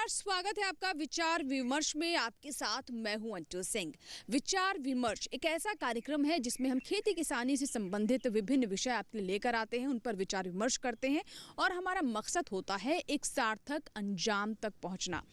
नमस्कार, स्वागत है आपका विचार विमर्श में। आपके साथ मैं हूं अंटू सिंह। विचार विमर्श एक ऐसा कार्यक्रम है जिसमें हम खेती किसानी से संबंधित विभिन्न विषय आपके लिए लेकर आते हैं, उन पर विचार विमर्श करते हैं और हमारा मकसद होता है एक सार्थक अंजाम तक पहुंचना।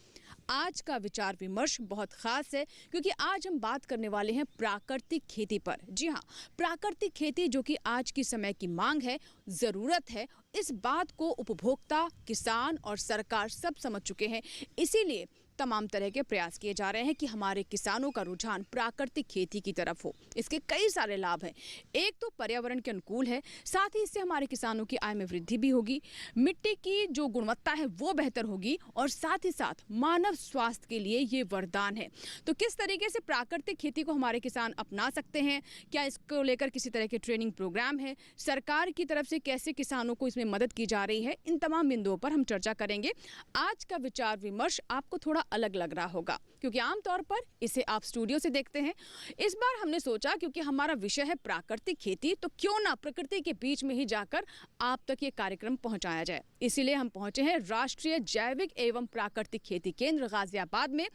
आज का विचार विमर्श बहुत खास है क्योंकि आज हम बात करने वाले हैं प्राकृतिक खेती पर। जी हाँ, प्राकृतिक खेती जो कि आज की समय की मांग है, ज़रूरत है। इस बात को उपभोक्ता, किसान और सरकार सब समझ चुके हैं। इसीलिए तमाम तरह के प्रयास किए जा रहे हैं कि हमारे किसानों का रुझान प्राकृतिक खेती की तरफ हो। इसके कई सारे लाभ हैं। एक तो पर्यावरण के अनुकूल है, साथ ही इससे हमारे किसानों की आय में वृद्धि भी होगी, मिट्टी की जो गुणवत्ता है वो बेहतर होगी और साथ ही साथ मानव स्वास्थ्य के लिए ये वरदान है। तो किस तरीके से प्राकृतिक खेती को हमारे किसान अपना सकते हैं, क्या इसको लेकर किसी तरह के ट्रेनिंग प्रोग्राम है, सरकार की तरफ से कैसे किसानों को इसमें मदद की जा रही है, इन तमाम बिंदुओं पर हम चर्चा करेंगे। आज का विचार विमर्श आपको थोड़ा अलग लग रहा होगा क्योंकि आमतौर पर इसे आप स्टूडियो से देखते हैं। इस बार हमने सोचा क्योंकि हमारा विषय है प्राकृतिक खेती, तो क्यों ना प्रकृति के बीच में ही जाकर आप तक ये कार्यक्रम पहुंचाया जाए। इसीलिए हम पहुंचे हैं राष्ट्रीय जैविक एवं प्राकृतिक खेती केंद्र गाजियाबाद में।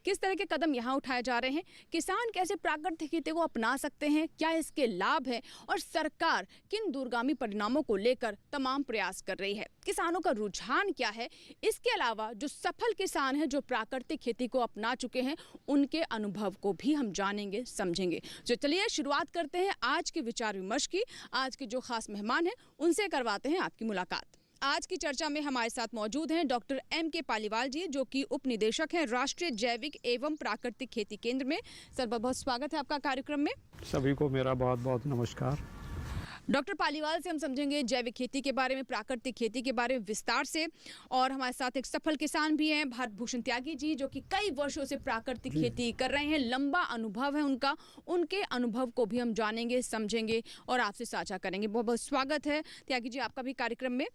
किस तरह के कदम यहाँ उठाए जा रहे हैं, किसान कैसे प्राकृतिक खेती को अपना सकते हैं, क्या इसके लाभ हैं और सरकार किन दूरगामी परिणामों को लेकर तमाम प्रयास कर रही है, किसानों का रुझान क्या है। इसके अलावा जो सफल किसान हैं, जो प्राकृतिक खेती को अपना चुके हैं, उनके अनुभव को भी हम जानेंगे, समझेंगे। तो चलिए शुरुआत करते हैं आज के विचार विमर्श की। आज के जो खास मेहमान हैं उनसे करवाते हैं आपकी मुलाकात। आज की चर्चा में हमारे साथ मौजूद हैं डॉक्टर M.K. पालीवाल जी, जो कि उप निदेशक हैं राष्ट्रीय जैविक एवं प्राकृतिक खेती केंद्र में। सर, बहुत बहुत स्वागत है आपका कार्यक्रम में। सभी को मेरा बहुत बहुत नमस्कार। डॉक्टर पालीवाल से हम समझेंगे जैविक खेती के बारे में, प्राकृतिक खेती के बारे में विस्तार से। और हमारे साथ एक सफल किसान भी हैं भारत भूषण त्यागी जी, जो कि कई वर्षों से प्राकृतिक खेती कर रहे हैं, लंबा अनुभव है उनका। उनके अनुभव को भी हम जानेंगे, समझेंगे और आपसे साझा करेंगे। बहुत बहुत स्वागत है त्यागी जी आपका भी कार्यक्रम में।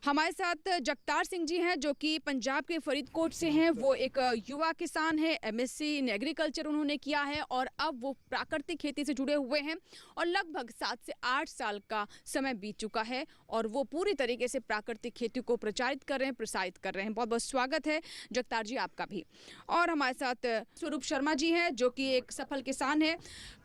हमारे साथ जगतार सिंह जी हैं, जो कि पंजाब के फरीदकोट से हैं। वो एक युवा किसान है, MSc इन एग्रीकल्चर उन्होंने किया है और अब वो प्राकृतिक खेती से जुड़े हुए हैं और लगभग 7 से 8 साल का समय बीत चुका है और वो पूरी तरीके से प्राकृतिक खेती को प्रचारित कर रहे हैं, प्रसारित कर रहे हैं। बहुत बहुत स्वागत है जगतार जी आपका भी। और हमारे साथ स्वरूप शर्मा जी हैं, जो कि एक सफल किसान है।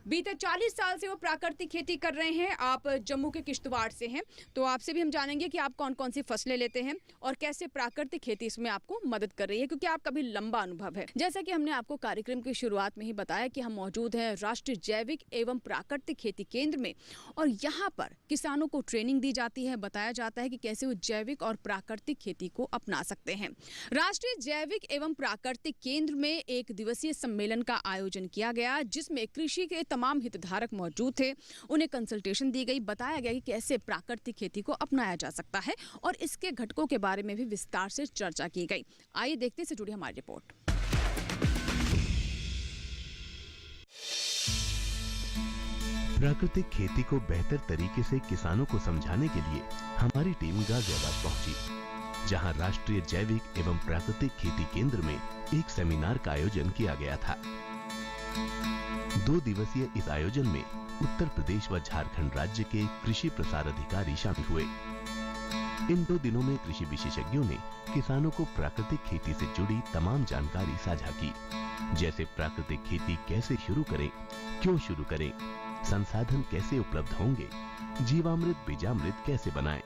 बीते 40 साल से वो प्राकृतिक खेती कर रहे हैं। आप जम्मू के किश्तवाड़ से हैं, तो आपसे भी हम जानेंगे कि आप कौन कौन सी फसलें लेते हैं और कैसे प्राकृतिक खेती इसमें आपको मदद कर रही है, क्योंकि आपका भी लंबा अनुभव है। जैसा कि हमने आपको कार्यक्रम की शुरुआत में ही बताया कि हम मौजूद हैं राष्ट्रीय जैविक एवं प्राकृतिक खेती केंद्र में और यहाँ पर किसानों को ट्रेनिंग दी जाती है, बताया जाता है कि कैसे वो जैविक और प्राकृतिक खेती को अपना सकते हैं। राष्ट्रीय जैविक एवं प्राकृतिक केंद्र में एक दिवसीय सम्मेलन का आयोजन किया गया, जिसमें कृषि के तमाम हितधारक मौजूद थे। उन्हें कंसल्टेशन दी गई, बताया गया कि कैसे प्राकृतिक खेती को अपनाया जा सकता है और इसके घटकों के बारे में भी विस्तार से चर्चा की गई। आइए देखते से जुड़ी हमारी रिपोर्ट। प्राकृतिक खेती को बेहतर तरीके से किसानों को समझाने के लिए हमारी टीम गाजियाबाद पहुंची, जहां राष्ट्रीय जैविक एवं प्राकृतिक खेती केंद्र में एक सेमिनार का आयोजन किया गया था। 2 दिवसीय इस आयोजन में उत्तर प्रदेश व झारखंड राज्य के कृषि प्रसार अधिकारी शामिल हुए। इन 2 दिनों में कृषि विशेषज्ञों ने किसानों को प्राकृतिक खेती से जुड़ी तमाम जानकारी साझा की, जैसे प्राकृतिक खेती कैसे शुरू करें, क्यों शुरू करें, संसाधन कैसे उपलब्ध होंगे, जीवामृत बीजामृत कैसे बनाएं,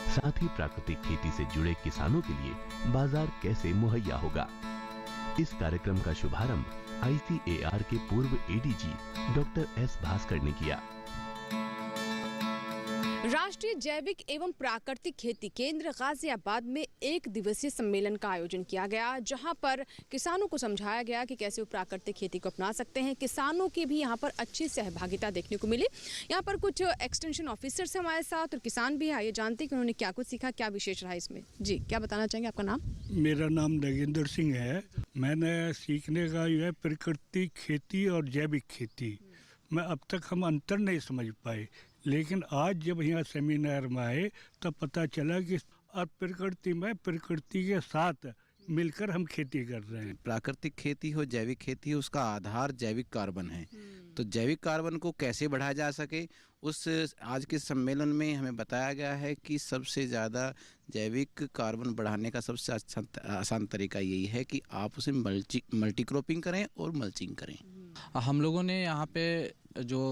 साथ ही प्राकृतिक खेती से जुड़े किसानों के लिए बाजार कैसे मुहैया होगा। इस कार्यक्रम का शुभारंभ ICAR के पूर्व ADG डॉक्टर S भास्कर ने किया। राष्ट्रीय जैविक एवं प्राकृतिक खेती केंद्र गाजियाबाद में एक दिवसीय सम्मेलन का आयोजन किया गया, जहां पर किसानों को समझाया गया कि कैसे वो प्राकृतिक खेती को अपना सकते हैं। किसानों की भी यहां पर अच्छी सहभागिता देखने को मिली। यहां पर कुछ एक्सटेंशन ऑफिसर्स हैं हमारे साथ और किसान भी। आइए जानते हैं कि उन्होंने क्या कुछ सीखा, क्या विशेष रहा इसमें। जी, क्या बताना चाहेंगे, आपका नाम? मेरा नाम नगेंद्र सिंह है। मैंने सीखने का जो है प्राकृतिक खेती और जैविक खेती में अब तक हम अंतर नहीं समझ पाए, लेकिन आज जब यहाँ सेमिनार में आए तब पता चला कि प्रकृति में प्रकृति के साथ मिलकर हम खेती कर रहे हैं। प्राकृतिक खेती हो, जैविक खेती हो, उसका आधार जैविक कार्बन है। तो जैविक कार्बन को कैसे बढ़ाया जा सके, उस आज के सम्मेलन में हमें बताया गया है कि सबसे ज़्यादा जैविक कार्बन बढ़ाने का सबसे आसान तरीका यही है कि आप उसे मल्टी क्रॉपिंग करें और मल्चिंग करें। हम लोगों ने यहाँ पे जो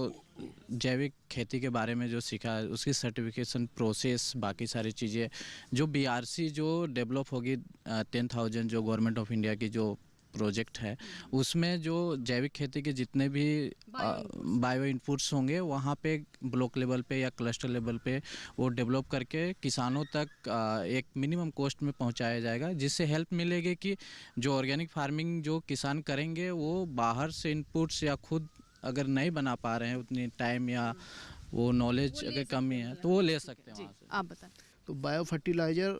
जैविक खेती के बारे में जो सीखा है, उसकी सर्टिफिकेशन प्रोसेस, बाकी सारी चीज़ें जो BRC जो डेवलप होगी 10,000 जो गवर्नमेंट ऑफ इंडिया की जो प्रोजेक्ट है, उसमें जो जैविक खेती के जितने भी बायो इनपुट्स होंगे वहाँ पे ब्लॉक लेवल पे या क्लस्टर लेवल पे वो डेवलप करके किसानों तक एक मिनिमम कॉस्ट में पहुँचाया जाएगा, जिससे हेल्प मिलेगी कि जो ऑर्गेनिक फार्मिंग जो किसान करेंगे वो बाहर से इनपुट्स या खुद अगर नहीं बना पा रहे हैं उतनी टाइम या वो नॉलेज अगर कमी है तो वो ले सकते हैं वहाँ से। आप बताएं। तो बायो फर्टिलाइज़र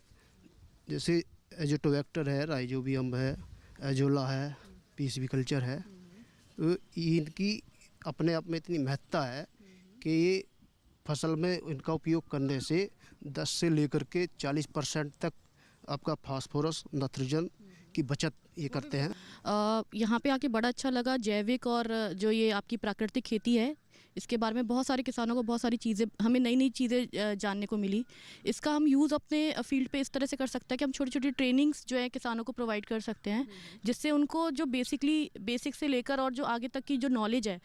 जैसे एजोटोबैक्टर है, राइजोबियम है, एजोला है, पीसीबी कल्चर है, तो इनकी अपने आप में इतनी महत्ता है कि ये फसल में इनका उपयोग करने से 10 से लेकर के 40% तक आपका फास्फोरस, नाइट्रोजन की बचत ये करते हैं। यहाँ पे आके बड़ा अच्छा लगा। जैविक और जो ये आपकी प्राकृतिक खेती है, इसके बारे में बहुत सारे किसानों को बहुत सारी चीज़ें, हमें नई नई चीज़ें जानने को मिली। इसका हम यूज़ अपने फील्ड पे इस तरह से कर सकते हैं कि हम छोटी छोटी ट्रेनिंग्स जो है किसानों को प्रोवाइड कर सकते हैं, जिससे उनको जो बेसिक से लेकर और जो आगे तक की जो नॉलेज है,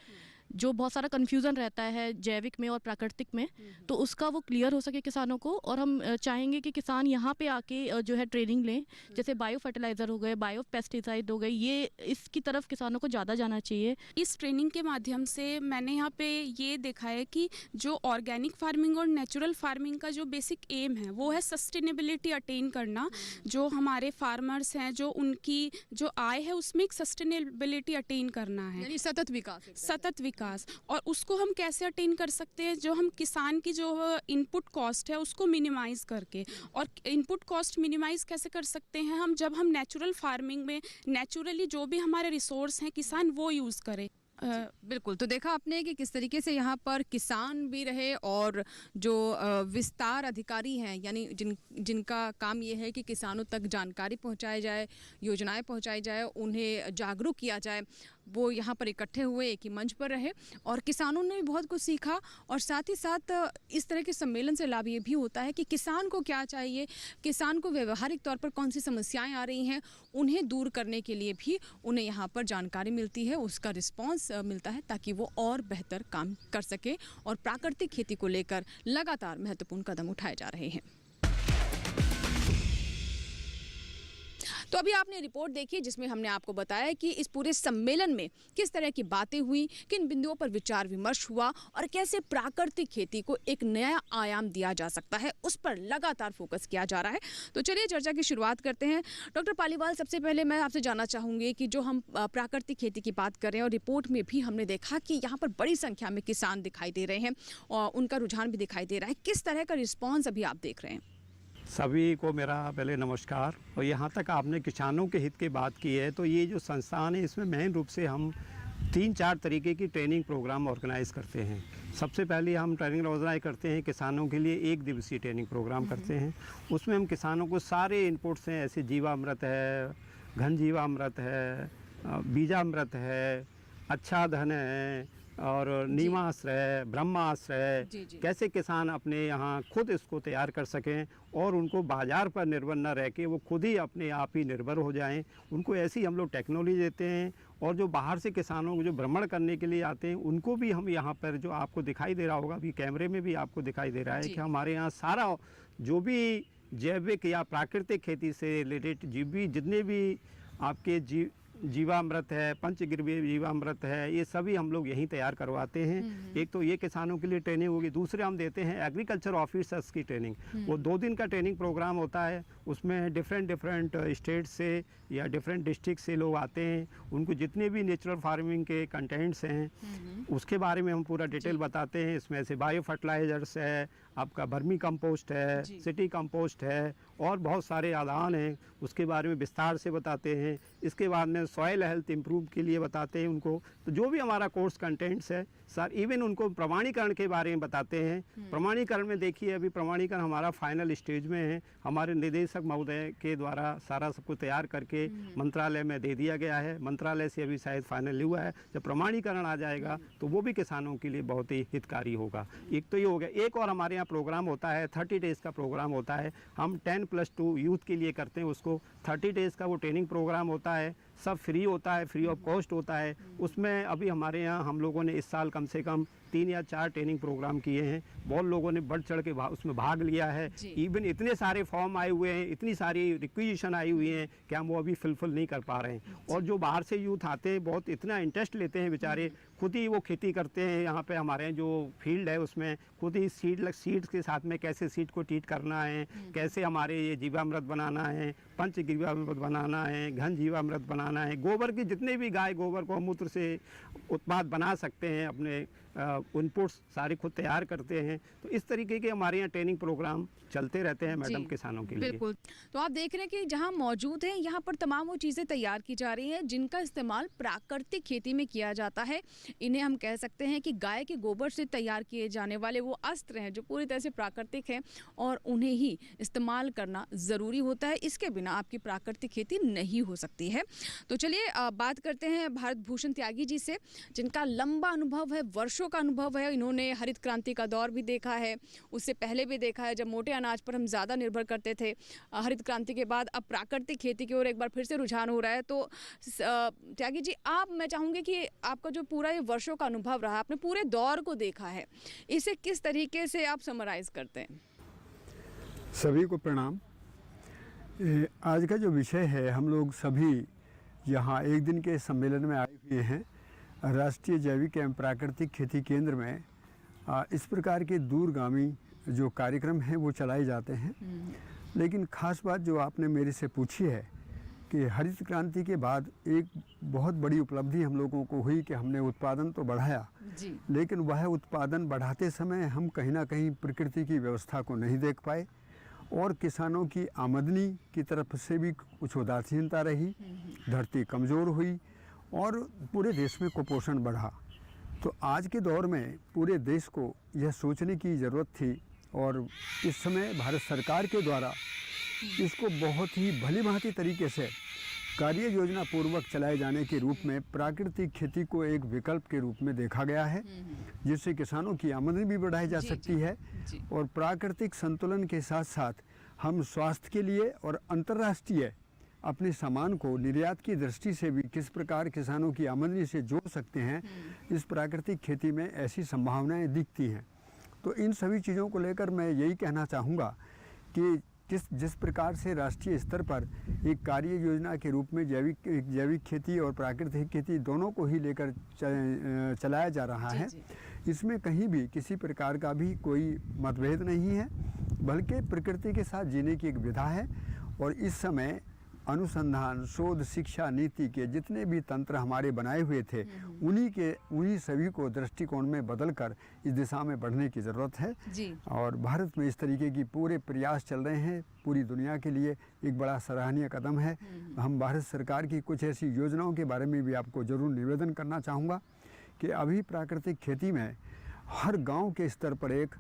जो बहुत सारा कन्फ्यूज़न रहता है जैविक में और प्राकृतिक में, तो उसका वो क्लियर हो सके किसानों को। और हम चाहेंगे कि किसान यहाँ पे आके जो है ट्रेनिंग लें, जैसे बायो फर्टिलाइज़र हो गए, बायो पेस्टिसाइड हो गए, ये इसकी तरफ किसानों को ज़्यादा जाना चाहिए। इस ट्रेनिंग के माध्यम से मैंने यहाँ पे ये देखा है कि जो ऑर्गेनिक फार्मिंग और नेचुरल फार्मिंग का जो बेसिक एम है वो है सस्टेनेबिलिटी अटेन करना। जो हमारे फार्मर्स हैं, जो उनकी जो आय है उसमें एक सस्टेनेबिलिटी अटेन करना है, यानी सतत विकास। और उसको हम कैसे अटेन कर सकते हैं, जो हम किसान की जो इनपुट कॉस्ट है उसको मिनिमाइज करके। और इनपुट कॉस्ट मिनिमाइज कैसे कर सकते हैं हम, जब हम नेचुरल फार्मिंग में नेचुरली जो भी हमारे रिसोर्स हैं किसान वो यूज़ करे। बिल्कुल। तो देखा आपने कि किस तरीके से यहाँ पर किसान भी रहे और जो विस्तार अधिकारी हैं, यानी जिनका काम ये है कि किसानों तक जानकारी पहुँचाई जाए, योजनाएं पहुँचाई जाए, उन्हें जागरूक किया जाए, वो यहाँ पर इकट्ठे हुए, एक ही मंच पर रहे और किसानों ने भी बहुत कुछ सीखा। और साथ ही साथ इस तरह के सम्मेलन से लाभ ये भी होता है कि किसान को क्या चाहिए, किसान को व्यवहारिक तौर पर कौन सी समस्याएं आ रही हैं, उन्हें दूर करने के लिए भी उन्हें यहाँ पर जानकारी मिलती है, उसका रिस्पांस मिलता है, ताकि वो और बेहतर काम कर सके। और प्राकृतिक खेती को लेकर लगातार महत्वपूर्ण कदम उठाए जा रहे हैं। तो अभी आपने रिपोर्ट देखी जिसमें हमने आपको बताया कि इस पूरे सम्मेलन में किस तरह की बातें हुई, किन बिंदुओं पर विचार विमर्श हुआ और कैसे प्राकृतिक खेती को एक नया आयाम दिया जा सकता है, उस पर लगातार फोकस किया जा रहा है। तो चलिए चर्चा की शुरुआत करते हैं। डॉक्टर पालीवाल, सबसे पहले मैं आपसे जानना चाहूँगी कि जो हम प्राकृतिक खेती की बात कर रहे हैं और रिपोर्ट में भी हमने देखा कि यहाँ पर बड़ी संख्या में किसान दिखाई दे रहे हैं और उनका रुझान भी दिखाई दे रहा है, किस तरह का रिस्पॉन्स अभी आप देख रहे हैं? सभी को मेरा पहले नमस्कार। और यहाँ तक आपने किसानों के हित की बात की है, तो ये जो संस्थान है इसमें मेन रूप से हम 3-4 तरीके की ट्रेनिंग प्रोग्राम ऑर्गेनाइज करते हैं। सबसे पहले हम ट्रेनिंग ऑर्गेनाइज करते हैं किसानों के लिए 1 दिवसीय ट्रेनिंग प्रोग्राम करते हैं। उसमें हम किसानों को सारे इनपुट्स हैं, ऐसे जीवामृत है, घन जीवामृत है, बीजामृत है, अच्छा धन है और नीमास्त्र है, ब्रह्मास्त्र है, कैसे किसान अपने यहाँ खुद इसको तैयार कर सकें और उनको बाज़ार पर निर्भर न रह के वो खुद ही अपने आप ही निर्भर हो जाएं। उनको ऐसी हम लोग टेक्नोलॉजी देते हैं। और जो बाहर से किसानों को जो भ्रमण करने के लिए आते हैं उनको भी हम यहाँ पर, जो आपको दिखाई दे रहा होगा, अभी कैमरे में भी आपको दिखाई दे रहा है कि हमारे यहाँ सारा जो भी जैविक या प्राकृतिक खेती से रिलेटेड जितने भी आपके जीवामृत है, पंचगव्य जीवामृत है, ये सभी हम लोग यहीं तैयार करवाते हैं। एक तो ये किसानों के लिए ट्रेनिंग होगी, दूसरे हम देते हैं एग्रीकल्चर ऑफिसर्स की ट्रेनिंग। वो 2 दिन का ट्रेनिंग प्रोग्राम होता है। उसमें डिफरेंट स्टेट से या डिफरेंट डिस्ट्रिक्ट से लोग आते हैं। उनको जितने भी नेचुरल फार्मिंग के कंटेंट्स हैं उसके बारे में हम पूरा डिटेल बताते हैं। इसमें से बायो फर्टिलाइजर्स है, आपका वर्मी कंपोस्ट है, सिटी कंपोस्ट है और बहुत सारे आदान हैं, उसके बारे में विस्तार से बताते हैं। इसके बाद में सॉइल हेल्थ इम्प्रूव के लिए बताते हैं उनको। तो जो भी हमारा कोर्स कंटेंट्स है सर, इवन उनको प्रमाणीकरण के बारे में बताते हैं। प्रमाणीकरण में देखिए, अभी प्रमाणीकरण हमारा फाइनल स्टेज में है। हमारे निदेशक निदेशक महोदय के द्वारा सारा सब कुछ तैयार करके मंत्रालय में दे दिया गया है। मंत्रालय से अभी शायद फाइनल हुआ है। जब प्रमाणीकरण आ जाएगा तो वो भी किसानों के लिए बहुत ही हितकारी होगा। एक तो ये हो गया। एक और हमारे यहाँ प्रोग्राम होता है, 30 डेज़ का प्रोग्राम होता है। हम 10+2 यूथ के लिए करते हैं उसको। 30 डेज़ का वो ट्रेनिंग प्रोग्राम होता है, सब फ्री होता है, फ्री ऑफ कॉस्ट होता है। उसमें अभी हमारे यहाँ हम लोगों ने इस साल कम से कम 3 या 4 ट्रेनिंग प्रोग्राम किए हैं। बहुत लोगों ने बढ़ चढ़ के उसमें भाग लिया है। इवन इतने सारे फॉर्म आए हुए हैं, इतनी सारी रिक्विजिशन आई हुई हैं कि हम वो अभी फुलफिल नहीं कर पा रहे हैं। और जो बाहर से यूथ आते हैं बहुत इतना इंटरेस्ट लेते हैं बेचारे, खुद ही वो खेती करते हैं। यहाँ पे हमारे जो फील्ड है उसमें खुद ही सीड्स के साथ में कैसे सीड को ट्रीट करना है, कैसे हमारे ये जीवामृत बनाना है, पंच जीवामृत बनाना है, घन जीवामृत बनाना है, गोबर की जितने भी गाय गोबर को मूत्र से उत्पाद बना सकते हैं, अपने इनपुट्स सारे खुद तैयार करते हैं। तो इस तरीके के हमारे यहाँ ट्रेनिंग प्रोग्राम चलते रहते हैं मैडम किसानों के लिए। बिल्कुल। तो आप देख रहे हैं कि जहाँ मौजूद हैं यहाँ पर तमाम वो चीज़ें तैयार की जा रही हैं जिनका इस्तेमाल प्राकृतिक खेती में किया जाता है। इन्हें हम कह सकते हैं कि गाय के गोबर से तैयार किए जाने वाले वो अस्त्र हैं जो पूरी तरह से प्राकृतिक हैं और उन्हें ही इस्तेमाल करना ज़रूरी होता है। इसके बिना आपकी प्राकृतिक खेती नहीं हो सकती है। तो चलिए बात करते हैं भारत भूषण त्यागी जी से, जिनका लंबा अनुभव है, वर्षों का अनुभव है। इन्होंने हरित क्रांति का दौर भी देखा है, उससे पहले भी देखा है जब मोटे अनाज पर हम ज़्यादा निर्भर करते थे। हरित क्रांति के बाद अब प्राकृतिक खेती की ओर एक बार फिर से रुझान हो रहा है। तो त्यागी जी, मैं चाहूँगी कि आपका जो पूरा ये वर्षों का अनुभव रहा, आपने पूरे दौर को देखा है, इसे किस तरीके से आप समराइज करते हैं? सभी को प्रणाम। आज का जो विषय है, हम लोग सभी यहाँ एक दिन के सम्मेलन में आए हुए हैं। राष्ट्रीय जैविक एवं प्राकृतिक खेती केंद्र में इस प्रकार के दूरगामी जो कार्यक्रम हैं वो चलाए जाते हैं। लेकिन ख़ास बात जो आपने मेरे से पूछी है कि हरित क्रांति के बाद एक बहुत बड़ी उपलब्धि हम लोगों को हुई कि हमने उत्पादन तो बढ़ाया जी। लेकिन वह उत्पादन बढ़ाते समय हम कहीं ना कहीं प्रकृति की व्यवस्था को नहीं देख पाए और किसानों की आमदनी की तरफ से भी कुछ उदासीनता रही, धरती कमज़ोर हुई और पूरे देश में कुपोषण बढ़ा। तो आज के दौर में पूरे देश को यह सोचने की ज़रूरत थी और इस समय भारत सरकार के द्वारा इसको बहुत ही भलीभांति तरीके से कार्य योजना पूर्वक चलाए जाने के रूप में प्राकृतिक खेती को एक विकल्प के रूप में देखा गया है, जिससे किसानों की आमदनी भी बढ़ाई जा सकती है और प्राकृतिक संतुलन के साथ साथ हम स्वास्थ्य के लिए और अंतर्राष्ट्रीय अपने सामान को निर्यात की दृष्टि से भी किस प्रकार किसानों की आमदनी से जोड़ सकते हैं, इस प्राकृतिक खेती में ऐसी संभावनाएं दिखती हैं। तो इन सभी चीज़ों को लेकर मैं यही कहना चाहूँगा कि जिस प्रकार से राष्ट्रीय स्तर पर एक कार्य योजना के रूप में जैविक खेती और प्राकृतिक खेती दोनों को ही लेकर चलाया जा रहा है, इसमें कहीं भी किसी प्रकार का भी कोई मतभेद नहीं है, बल्कि प्रकृति के साथ जीने की एक विधा है। और इस समय अनुसंधान, शोध, शिक्षा नीति के जितने भी तंत्र हमारे बनाए हुए थे, उन्हीं सभी को दृष्टिकोण में बदलकर इस दिशा में बढ़ने की ज़रूरत है जी। और भारत में इस तरीके की पूरे प्रयास चल रहे हैं, पूरी दुनिया के लिए एक बड़ा सराहनीय कदम है। हम भारत सरकार की कुछ ऐसी योजनाओं के बारे में भी आपको ज़रूर निवेदन करना चाहूँगा कि अभी प्राकृतिक खेती में हर गाँव के स्तर पर एक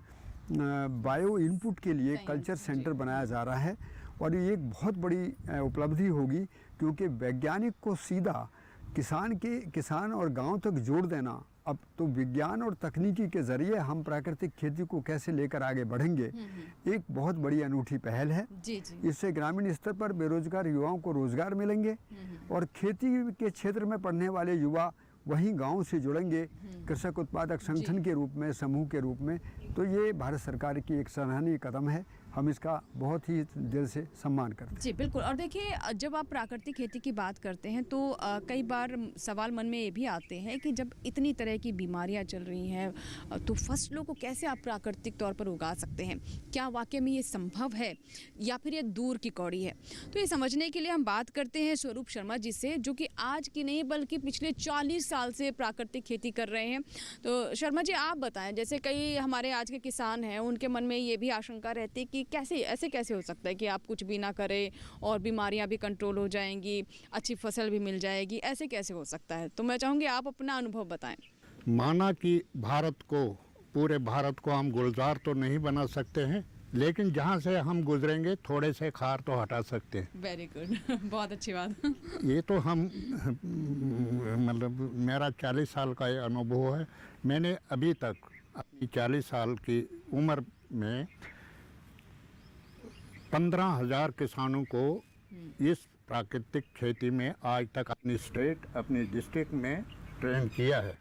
बायो इनपुट के लिए कल्चर सेंटर बनाया जा रहा है और ये एक बहुत बड़ी उपलब्धि होगी, क्योंकि वैज्ञानिक को सीधा किसान और गांव तक जोड़ देना, अब तो विज्ञान और तकनीकी के ज़रिए हम प्राकृतिक खेती को कैसे लेकर आगे बढ़ेंगे, एक बहुत बड़ी अनूठी पहल है जी। इससे ग्रामीण स्तर पर बेरोजगार युवाओं को रोजगार मिलेंगे और खेती के क्षेत्र में पढ़ने वाले युवा वहीं गांव से जुड़ेंगे कृषक उत्पादक संगठन के रूप में, समूह के रूप में। तो ये भारत सरकार की एक सराहनीय कदम है, हम इसका बहुत ही दिल से सम्मान करते हैं। जी बिल्कुल। और देखिए, जब आप प्राकृतिक खेती की बात करते हैं तो कई बार सवाल मन में ये भी आते हैं कि जब इतनी तरह की बीमारियां चल रही हैं तो फसलों को कैसे आप प्राकृतिक तौर पर उगा सकते हैं? क्या वाकई में ये संभव है या फिर ये दूर की कौड़ी है? तो ये समझने के लिए हम बात करते हैं स्वरूप शर्मा जी से, जो कि आज की नहीं बल्कि पिछले 40 साल से प्राकृतिक खेती कर रहे हैं। तो शर्मा जी, आप बताएं, जैसे कई हमारे आज के किसान हैं, उनके मन में ये भी आशंका रहती है कि कैसे हो सकता है कि आप कुछ भी ना करें और बीमारियां भी कंट्रोल हो जाएंगी, अच्छी फसल भी मिल जाएगी, ऐसे कैसे हो सकता है? तो मैं चाहूँगी आप अपना अनुभव बताएं। माना कि पूरे भारत को हम गुलजार तो नहीं बना सकते हैं, लेकिन जहाँ से हम गुजरेंगे थोड़े से खार तो हटा सकते हैं। वेरी गुड बहुत अच्छी बात। ये तो हम मतलब मेरा 40 साल का ये अनुभव है। मैंने अभी तक अपनी 40 साल की उम्र में 15,000 किसानों को इस प्राकृतिक खेती में आज तक अपनी स्टेट अपनी डिस्ट्रिक्ट में ट्रेन किया है।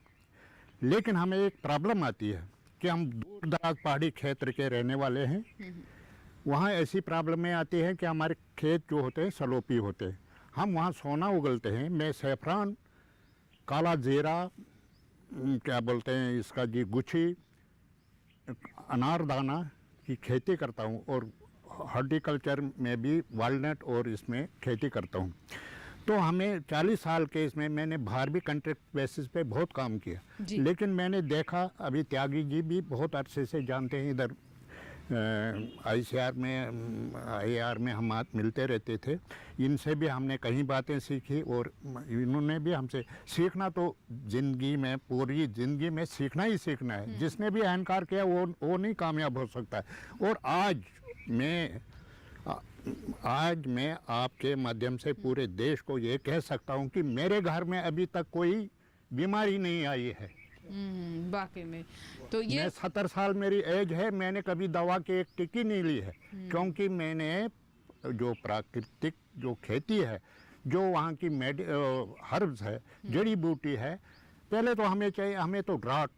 लेकिन हमें एक प्रॉब्लम आती है कि हम दूर दराज पहाड़ी क्षेत्र के रहने वाले हैं। वहाँ ऐसी प्रॉब्लमें आती हैं कि हमारे खेत जो होते हैं सलोपी होते हैं, हम वहाँ सोना उगलते हैं। मैं सैफरान, काला जीरा, क्या बोलते हैं इसका जी, गुच्छी, अनारदाना की खेती करता हूँ और हॉर्टिकल्चर में भी वालनट और इसमें खेती करता हूँ। तो हमें 40 साल के इसमें मैंने बाहर भी कॉन्ट्रैक्ट बेसिस पे बहुत काम किया। लेकिन मैंने देखा, अभी त्यागी जी भी बहुत अरसे से जानते हैं, इधर ICR में IAR में हम मिलते रहते थे। इनसे भी हमने कई बातें सीखी और इन्होंने भी हमसे सीखना तो ज़िंदगी में, पूरी ज़िंदगी में सीखना ही सीखना है। जिसने भी अहंकार किया वो नहीं कामयाब हो सकता है। और आज मैं आपके माध्यम से पूरे देश को ये कह सकता हूँ कि मेरे घर में अभी तक कोई बीमारी नहीं आई है। वाकई में। तो ये मैं 70 साल मेरी एज है, मैंने कभी दवा की एक टिक्की नहीं ली है। क्योंकि मैंने जो प्राकृतिक जो खेती है, जो वहाँ की हर्ब्स है, जड़ी बूटी है, पहले तो हमें चाहिए, हमें तो ड्राट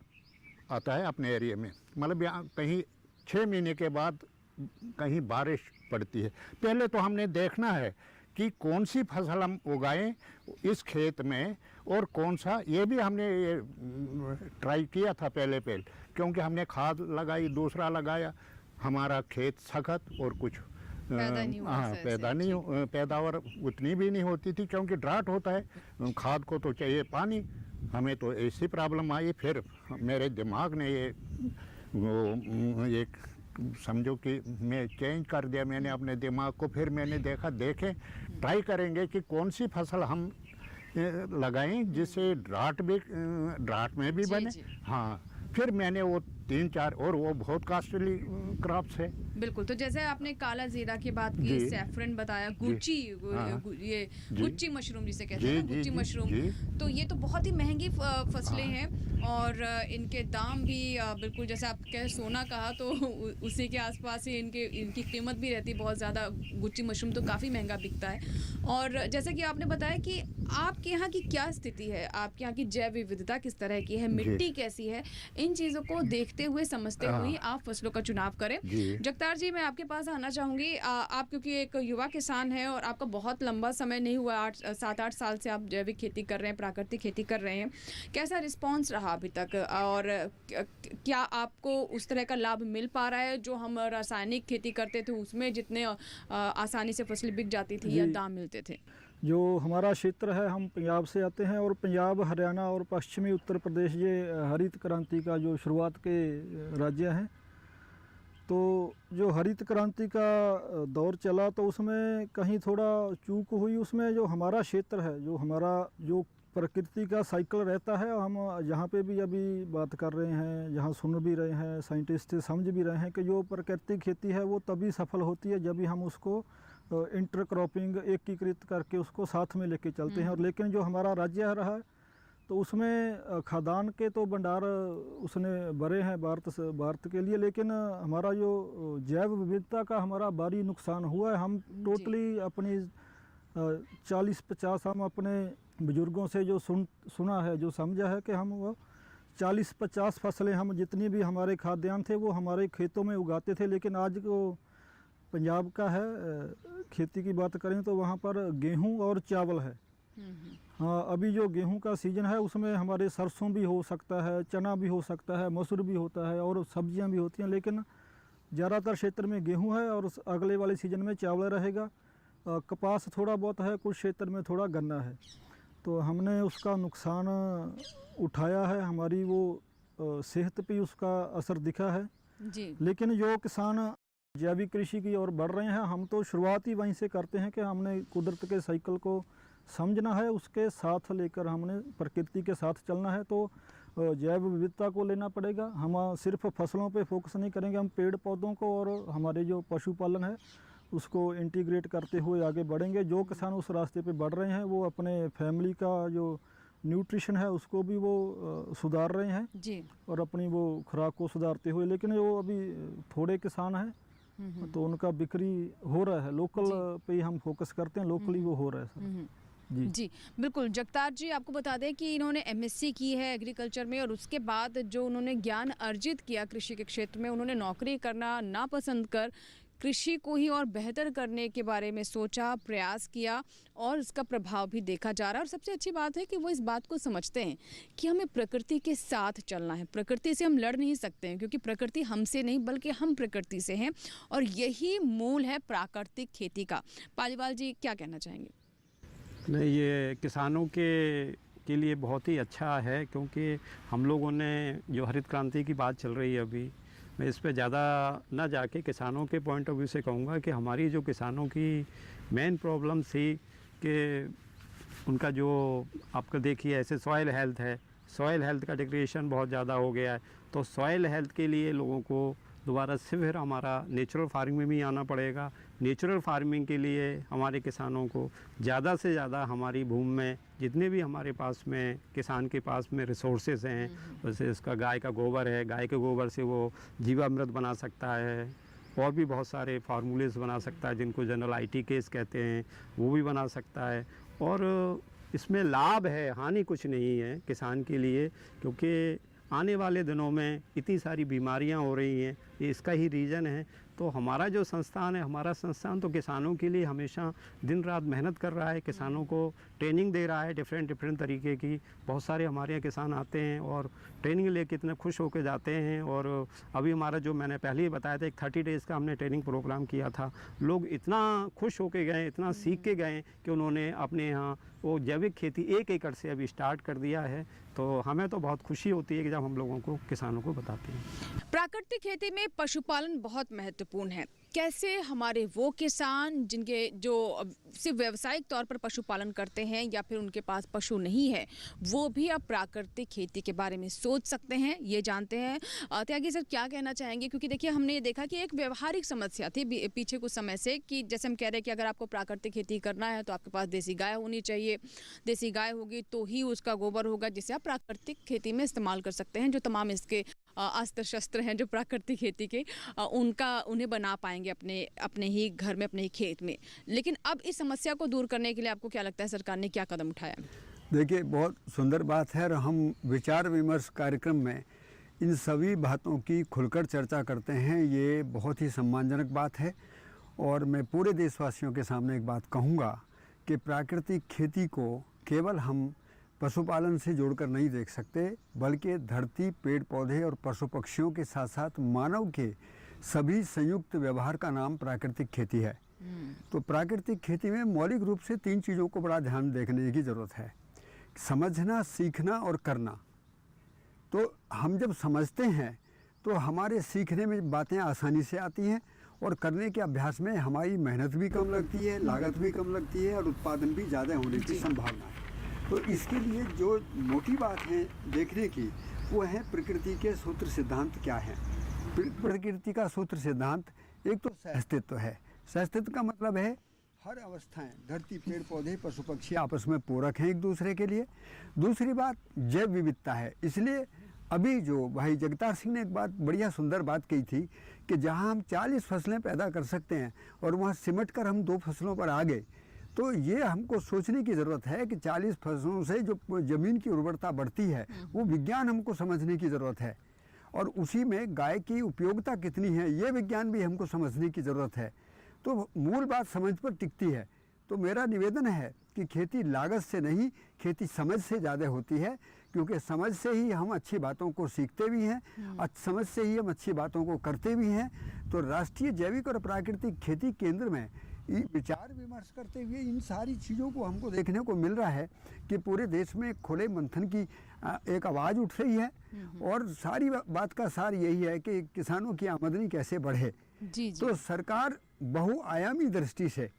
आता है अपने एरिया में, मतलब यहाँ कहीं 6 महीने के बाद कहीं बारिश पड़ती है। पहले तो हमने देखना है कि कौन सी फसल हम उगाएं इस खेत में और कौन सा, ये भी हमने ये ट्राई किया था पहले क्योंकि हमने खाद लगाई, दूसरा लगाया, हमारा खेत सख्त और कुछ पैदावार उतनी भी नहीं होती थी क्योंकि ड्राट होता है। खाद को तो चाहिए पानी, हमें तो ऐसी प्रॉब्लम आई। फिर मेरे दिमाग ने ये समझो कि मैं चेंज कर दिया मैंने अपने दिमाग को। फिर मैंने देखें ट्राई करेंगे कि कौन सी फसल हम लगाएं जिससे ड्राट में भी बने। हाँ, फिर मैंने वो 3-4 और वो बहुत कॉस्टली क्रॉप्स है। बिल्कुल। तो जैसे आपने काला जीरा की बात की, सैफरन बताया, गुच्ची, ये गुच्ची मशरूम जिसे कहते हैं, गुच्ची मशरूम, तो ये तो बहुत ही महंगी फसलें हैं और इनके दाम भी बिल्कुल जैसे आप सोना कहा तो उसी के आसपास ही इनकी कीमत भी रहती है बहुत ज़्यादा। गुच्ची मशरूम तो काफ़ी महंगा बिकता है। और जैसे कि आपने बताया कि आपके यहाँ की क्या स्थिति है, आपके यहाँ की जैव विविधता किस तरह की है, मिट्टी कैसी है, इन चीज़ों को देखते हुए समझते हुए आप फसलों का चुनाव करें। जगतार जी, मैं आपके पास आना चाहूँगी। आप क्योंकि एक युवा किसान हैं और आपका बहुत लंबा समय नहीं हुआ, 7-8 साल से आप जैविक खेती कर रहे हैं, प्राकृतिक खेती कर रहे हैं, कैसा रिस्पॉन्स रहा अभी तक और क्या आपको उस तरह का लाभ मिल पा रहा है जो हम रासायनिक खेती करते थे उसमें जितने आसानी से फसलें बिक जाती थी या दाम मिलते थे? जो हमारा क्षेत्र है, हम पंजाब से आते हैं और पंजाब, हरियाणा और पश्चिमी उत्तर प्रदेश ये हरित क्रांति का जो शुरुआत के राज्य हैं। तो जो हरित क्रांति का दौर चला तो उसमें कहीं थोड़ा चूक हुई। उसमें जो हमारा क्षेत्र है, जो हमारा जो प्रकृति का साइकिल रहता है, हम जहाँ पे भी अभी बात कर रहे हैं, जहाँ सुन भी रहे हैं, साइंटिस्ट से समझ भी रहे हैं कि जो प्राकृतिक खेती है वो तभी सफल होती है जब भी हम उसको इंटरक्रॉपिंग एकीकृत करके उसको साथ में लेके चलते हैं। और लेकिन जो हमारा राज्य रहा है तो उसमें खाद्यान्न के तो भंडार उसने भरे हैं भारत के लिए, लेकिन हमारा जो जैव विविधता का हमारा भारी नुकसान हुआ है। हम टोटली अपनी 40-50 हम अपने बुजुर्गों से जो सुना है, जो समझा है कि हम वो 40-50 फसलें हम जितनी भी हमारे खाद्यान्न थे वो हमारे खेतों में उगाते थे। लेकिन आज को पंजाब का है खेती की बात करें तो वहाँ पर गेहूँ और चावल है। हाँ, अभी जो गेहूं का सीज़न है उसमें हमारे सरसों भी हो सकता है, चना भी हो सकता है, मसूर भी होता है और सब्जियां भी होती हैं। लेकिन ज़्यादातर क्षेत्र में गेहूं है और अगले वाले सीज़न में चावल रहेगा। कपास थोड़ा बहुत है, कुछ क्षेत्र में थोड़ा गन्ना है। तो हमने उसका नुकसान उठाया है, हमारी वो सेहत पे उसका असर दिखा है जी। लेकिन जो किसान जैविक कृषि की ओर बढ़ रहे हैं, हम तो शुरुआत ही वहीं से करते हैं कि हमने कुदरत के साइकिल को समझना है, उसके साथ लेकर हमने प्रकृति के साथ चलना है। तो जैव विविधता को लेना पड़ेगा। हम सिर्फ फसलों पे फोकस नहीं करेंगे, हम पेड़ पौधों को और हमारे जो पशुपालन है उसको इंटीग्रेट करते हुए आगे बढ़ेंगे। जो किसान उस रास्ते पे बढ़ रहे हैं वो अपने फैमिली का जो न्यूट्रिशन है उसको भी वो सुधार रहे हैं जी। और अपनी वो खुराक को सुधारते हुए। लेकिन जो अभी थोड़े किसान हैं तो उनका बिक्री हो रहा है, लोकल पे ही हम फोकस करते हैं, लोकली वो हो रहा है सर। जी बिल्कुल। जगतार जी, आपको बता दें कि इन्होंने एमएससी की है एग्रीकल्चर में और उसके बाद जो उन्होंने ज्ञान अर्जित किया कृषि के क्षेत्र में, उन्होंने नौकरी करना नापसंद कर कृषि को ही और बेहतर करने के बारे में सोचा, प्रयास किया और इसका प्रभाव भी देखा जा रहा है। और सबसे अच्छी बात है कि वो इस बात को समझते हैं कि हमें प्रकृति के साथ चलना है। प्रकृति से हम लड़ नहीं सकते हैं क्योंकि प्रकृति हमसे नहीं बल्कि हम प्रकृति से हैं और यही मूल है प्राकृतिक खेती का। पालीवाल जी, क्या कहना चाहेंगे? नहीं, ये किसानों के लिए बहुत ही अच्छा है क्योंकि हम लोगों ने जो हरित क्रांति की बात चल रही है अभी, मैं इस पे ज़्यादा ना जाके किसानों के पॉइंट ऑफ व्यू से कहूँगा कि हमारी जो किसानों की मेन प्रॉब्लम थी कि उनका जो आपका देखिए ऐसे सॉइल हेल्थ है, सॉइल हेल्थ का डिग्रेडेशन बहुत ज़्यादा हो गया है। तो सॉइल हेल्थ के लिए लोगों को दोबारा से फिर हमारा नेचुरल फार्मिंग में भी आना पड़ेगा। नेचुरल फार्मिंग के लिए हमारे किसानों को ज़्यादा से ज़्यादा हमारी भूमि में जितने भी हमारे पास में किसान के पास में रिसोर्सेज हैं, जैसे इसका गाय का गोबर है, गाय के गोबर से वो जीवामृत बना सकता है और भी बहुत सारे फार्मूलेस बना सकता है जिनको जनरल आईटी केस कहते हैं, वो भी बना सकता है। और इसमें लाभ है, हानि कुछ नहीं है किसान के लिए, क्योंकि आने वाले दिनों में इतनी सारी बीमारियां हो रही हैं, ये इसका ही रीज़न है। तो हमारा जो संस्थान है, हमारा संस्थान तो किसानों के लिए हमेशा दिन रात मेहनत कर रहा है, किसानों को ट्रेनिंग दे रहा है डिफरेंट तरीके की। बहुत सारे हमारे यहाँ किसान आते हैं और ट्रेनिंग लेके इतने खुश होकर जाते हैं। और अभी हमारा जो मैंने पहले ही बताया था, एक 30 डेज़ का हमने ट्रेनिंग प्रोग्राम किया था। लोग इतना खुश होकर गए, इतना सीख के गए कि उन्होंने अपने यहाँ वो जैविक खेती 1 एकड़ से अभी स्टार्ट कर दिया है। तो हमें तो बहुत खुशी होती है कि जब हम लोगों को, किसानों को बताते हैं। प्राकृतिक खेती में पशुपालन बहुत महत्वपूर्ण है। कैसे हमारे वो किसान जिनके जो सिर्फ व्यावसायिक तौर पर पशुपालन करते हैं या फिर उनके पास पशु नहीं है, वो भी अब प्राकृतिक खेती के बारे में सोच सकते हैं, ये जानते हैं। त्यागी सर, क्या कहना चाहेंगे? क्योंकि देखिए, हमने ये देखा कि एक व्यवहारिक समस्या थी पीछे कुछ समय से कि जैसे हम कह रहे हैं कि अगर आपको प्राकृतिक खेती करना है तो आपके पास देसी गाय होनी चाहिए, देसी गाय होगी तो ही उसका गोबर होगा जिसे आप प्राकृतिक खेती में इस्तेमाल कर सकते हैं। जो तमाम इसके अस्त्र शस्त्र हैं जो प्राकृतिक खेती के, उन्हें बना पाएंगे अपने ही घर में, अपने ही खेत में। लेकिन अब इस समस्या को दूर करने के लिए आपको क्या लगता है सरकार ने क्या कदम उठाया? देखिए, बहुत सुंदर बात है और हम विचार विमर्श कार्यक्रम में इन सभी बातों की खुलकर चर्चा करते हैं। ये बहुत ही सम्मानजनक बात है और मैं पूरे देशवासियों के सामने एक बात कहूँगा कि प्राकृतिक खेती को केवल हम पशुपालन से जोड़कर नहीं देख सकते, बल्कि धरती, पेड़ पौधे और पशु पक्षियों के साथ साथ मानव के सभी संयुक्त व्यवहार का नाम प्राकृतिक खेती है। तो प्राकृतिक खेती में मौलिक रूप से 3 चीज़ों को बड़ा ध्यान देखने की ज़रूरत है: समझना, सीखना और करना। तो हम जब समझते हैं तो हमारे सीखने में बातें आसानी से आती हैं और करने के अभ्यास में हमारी मेहनत भी कम लगती है, लागत भी कम लगती है और उत्पादन भी ज़्यादा होने की संभावना है। तो इसके लिए जो मोटी बात है देखने की, वो है प्रकृति के सूत्र सिद्धांत क्या है। प्रकृति का सूत्र सिद्धांत एक तो सहअस्तित्व है। सहअस्तित्व का मतलब है हर अवस्थाएं, धरती, पेड़ पौधे, पशु पक्षी आपस में पूरक हैं एक दूसरे के लिए। दूसरी बात जैव विविधता है। इसलिए अभी जो भाई जगतार सिंह ने एक बात बढ़िया सुंदर बात कही थी कि जहां हम 40 फसलें पैदा कर सकते हैं और वहां सिमट कर हम 2 फसलों पर आ गए, तो ये हमको सोचने की ज़रूरत है कि 40 फसलों से जो ज़मीन की उर्वरता बढ़ती है वो विज्ञान हमको समझने की ज़रूरत है। और उसी में गाय की उपयोगिता कितनी है ये विज्ञान भी हमको समझने की ज़रूरत है। तो मूल बात समझ पर टिकती है। तो मेरा निवेदन है कि खेती लागत से नहीं, खेती समझ से ज़्यादा होती है, क्योंकि समझ से ही हम अच्छी बातों को सीखते भी हैं, समझ से ही हम अच्छी बातों को करते भी हैं। तो राष्ट्रीय जैविक और प्राकृतिक खेती केंद्र में विचार विमर्श करते हुए इन सारी चीज़ों को हमको देखने को मिल रहा है कि पूरे देश में खुले मंथन की एक आवाज़ उठ रही है। और सारी बात का सार यही है कि किसानों की आमदनी कैसे बढ़े। तो सरकार बहुआयामी दृष्टि से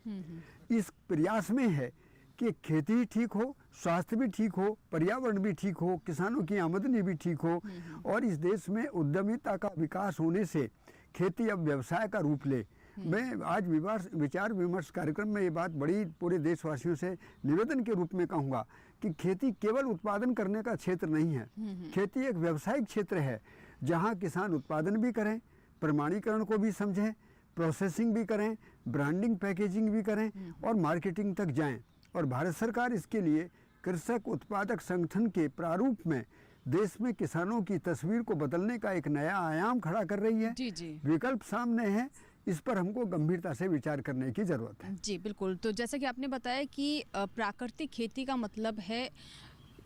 इस प्रयास में है कि खेती ठीक हो, स्वास्थ्य भी ठीक हो, पर्यावरण भी ठीक हो, किसानों की आमदनी भी ठीक हो और इस देश में उद्यमिता का विकास होने से खेती अब व्यवसाय का रूप ले। मैं आज विचार विमर्श कार्यक्रम में ये बात बड़ी पूरे देशवासियों से निवेदन के रूप में कहूँगा कि खेती केवल उत्पादन करने का क्षेत्र नहीं है। खेती एक व्यावसायिक क्षेत्र है जहाँ किसान उत्पादन भी करें, प्रमाणीकरण को भी समझें, प्रोसेसिंग भी करें, ब्रांडिंग पैकेजिंग भी करें और मार्केटिंग तक जाएं। और भारत सरकार इसके लिए कृषक उत्पादक संगठन के प्रारूप में देश में किसानों की तस्वीर को बदलने का एक नया आयाम खड़ा कर रही है। जी। विकल्प सामने है, इस पर हमको गंभीरता से विचार करने की ज़रूरत है। जी बिल्कुल। तो जैसा कि आपने बताया कि प्राकृतिक खेती का मतलब है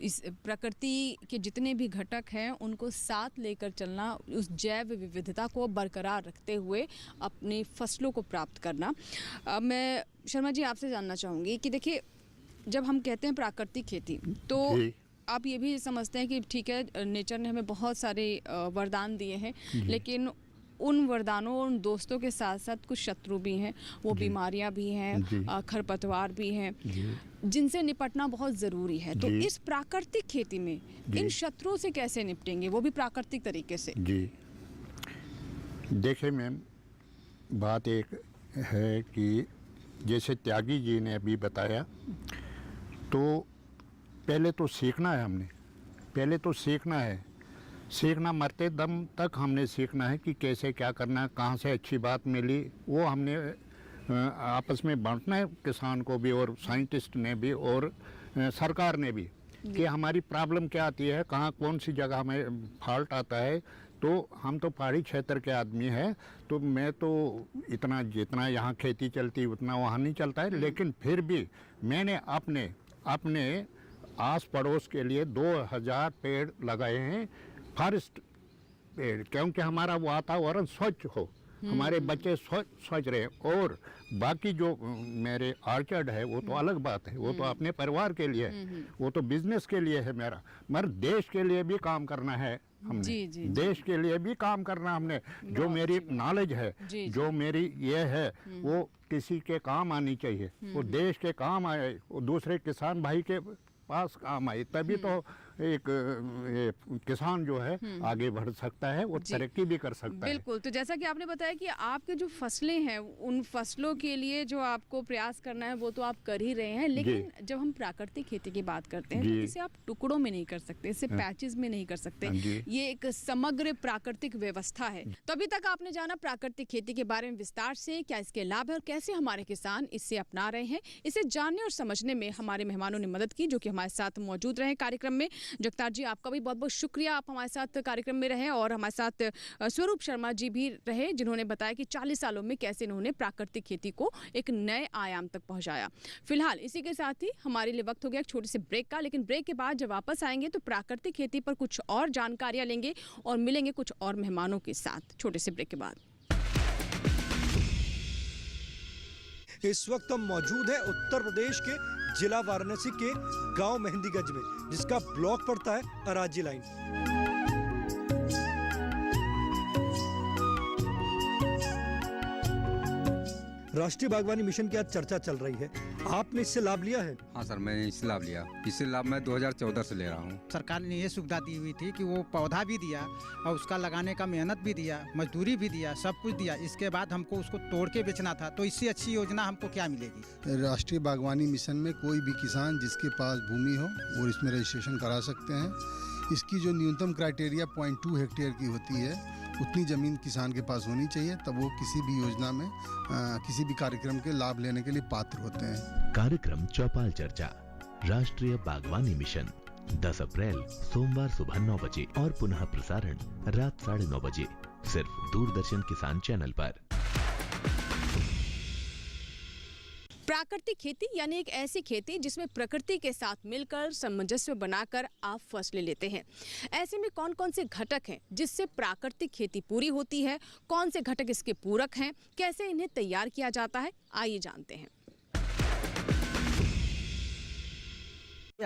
इस प्रकृति के जितने भी घटक हैं उनको साथ लेकर चलना, उस जैव विविधता को बरकरार रखते हुए अपनी फसलों को प्राप्त करना। मैं शर्मा जी आपसे जानना चाहूँगी कि देखिए, जब हम कहते हैं प्राकृतिक खेती तो आप ये भी समझते हैं कि ठीक है, नेचर ने हमें बहुत सारे वरदान दिए हैं, लेकिन उन वरदानों, उन दोस्तों के साथ साथ कुछ शत्रु भी हैं, वो बीमारियां भी हैं, खरपतवार भी हैं, जिनसे निपटना बहुत ज़रूरी है। तो इस प्राकृतिक खेती में इन शत्रुओं से कैसे निपटेंगे, वो भी प्राकृतिक तरीके से? जी देखिए मैम, बात एक है कि जैसे त्यागी जी ने अभी बताया, तो पहले तो सीखना है, सीखना मरते दम तक हमने सीखना है कि कैसे क्या करना है, कहाँ से अच्छी बात मिली वो हमने आपस में बांटना है, किसान को भी और साइंटिस्ट ने भी और सरकार ने भी, कि हमारी प्रॉब्लम क्या आती है, कहाँ कौन सी जगह में फॉल्ट आता है। तो हम तो पहाड़ी क्षेत्र के आदमी हैं, तो मैं तो इतना जितना यहाँ खेती चलती उतना वहाँ नहीं चलता है, लेकिन फिर भी मैंने अपने आस पड़ोस के लिए 2000 पेड़ लगाए हैं, फॉरेस्ट पेड़, क्योंकि हमारा वातावरण स्वच्छ हो, हमारे बच्चे स्वच्छ रहे। और बाकी जो मेरे ऑर्चर्ड है वो तो अलग बात है, वो तो अपने परिवार के लिए है, वो तो बिजनेस के लिए है मेरा, मगर देश के लिए भी काम करना है हमने। देश के लिए भी काम करना हमने। जो मेरी नॉलेज है, जो मेरी ये है, वो किसी के काम आनी चाहिए, वो देश के काम आए, वो दूसरे किसान भाई के पास काम आए, तभी तो एक किसान जो है आगे बढ़ सकता है और तरक्की भी कर सकता है। बिल्कुल। तो जैसा कि आपने बताया कि आपके जो फसलें हैं, उन फसलों के लिए जो आपको प्रयास करना है वो तो आप कर ही रहे हैं, लेकिन जब हम प्राकृतिक खेती की बात करते हैं तो इसे आप टुकड़ों में नहीं कर सकते, इसे पैचेस में नहीं कर सकते, ये एक समग्र प्राकृतिक व्यवस्था है। तो अभी तक आपने जाना प्राकृतिक खेती के बारे में विस्तार से, क्या इसके लाभ है और कैसे हमारे किसान इसे अपना रहे हैं। इसे जानने और समझने में हमारे मेहमानों ने मदद की, जो कि हमारे साथ मौजूद रहे कार्यक्रम में। जगतार जी, आपका भी बहुत बहुत शुक्रिया, आप हमारे साथ कार्यक्रम में रहे, और हमारे साथ स्वरूप शर्मा जी भी रहे, जिन्होंने बताया कि 40 सालों में कैसे इन्होंने प्राकृतिक खेती को एक नए आयाम तक पहुंचाया। फिलहाल इसी के साथ ही हमारे लिए वक्त हो गया एक छोटे से ब्रेक का, लेकिन ब्रेक के बाद जब वापस आएंगे तो प्राकृतिक खेती पर कुछ और जानकारियां लेंगे और मिलेंगे कुछ और मेहमानों के साथ, छोटे से ब्रेक के बाद। इस वक्त हम मौजूद है उत्तर प्रदेश के जिला वाराणसी के गांव मेहंदीगंज में, जिसका ब्लॉक पड़ता है अराजी लाइन। राष्ट्रीय बागवानी मिशन की आज चर्चा चल रही है, आपने इससे लाभ लिया है? हाँ सर, मैंने इससे लाभ लिया। इससे लाभ मैं 2014 से ले रहा हूँ। सरकार ने ये सुविधा दी हुई थी कि वो पौधा भी दिया और उसका लगाने का मेहनत भी दिया, मजदूरी भी दिया, सब कुछ दिया। इसके बाद हमको उसको तोड़ के बेचना था, तो इससे अच्छी योजना हमको क्या मिलेगी? राष्ट्रीय बागवानी मिशन में कोई भी किसान जिसके पास भूमि हो वो इसमें रजिस्ट्रेशन करा सकते हैं। इसकी जो न्यूनतम क्राइटेरिया 0.2 हेक्टेयर की होती है, उतनी ज़मीन किसान के पास होनी चाहिए, तब वो किसी भी योजना में किसी भी कार्यक्रम के लाभ लेने के लिए पात्र होते हैं। कार्यक्रम चौपाल चर्चा, राष्ट्रीय बागवानी मिशन, 10 अप्रैल सोमवार सुबह 9 बजे और पुनः प्रसारण रात 9:30 बजे, सिर्फ दूरदर्शन किसान चैनल पर। प्राकृतिक खेती यानी एक ऐसी खेती जिसमें प्रकृति के साथ मिलकर सामंजस्य बनाकर आप फसलें लेते हैं। ऐसे में कौन कौन से घटक हैं जिससे प्राकृतिक खेती पूरी होती है, कौन से घटक इसके पूरक हैं, कैसे इन्हें तैयार किया जाता है, आइए जानते हैं।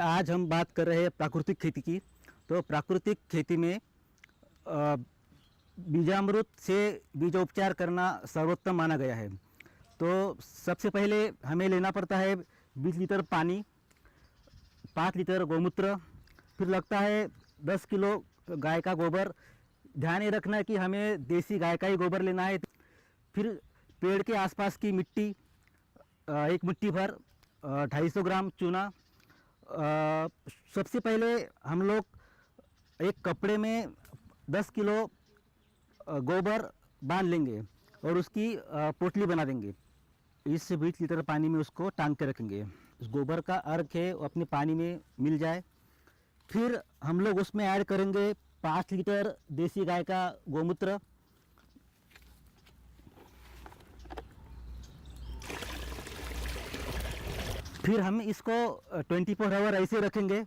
आज हम बात कर रहे हैं प्राकृतिक खेती की। तो प्राकृतिक खेती में बीजामृत से बीजोपचार करना सर्वोत्तम माना गया है। तो सबसे पहले हमें लेना पड़ता है 20 लीटर पानी, 5 लीटर गौमूत्र, फिर लगता है 10 किलो गाय का गोबर। ध्यान ये रखना है कि हमें देसी गाय का ही गोबर लेना है। फिर पेड़ के आसपास की मिट्टी 1 मुट्ठी भर, 250 ग्राम चूना। सबसे पहले हम लोग एक कपड़े में 10 किलो गोबर बांध लेंगे और उसकी पोटली बना देंगे। 20 से 20 लीटर पानी में उसको टांग के रखेंगे। उस गोबर का अर्क है वो अपने पानी में मिल जाए। फिर हम लोग उसमें ऐड करेंगे 5 लीटर देसी गाय का गौमूत्र। फिर हम इसको 24 आवर ऐसे रखेंगे।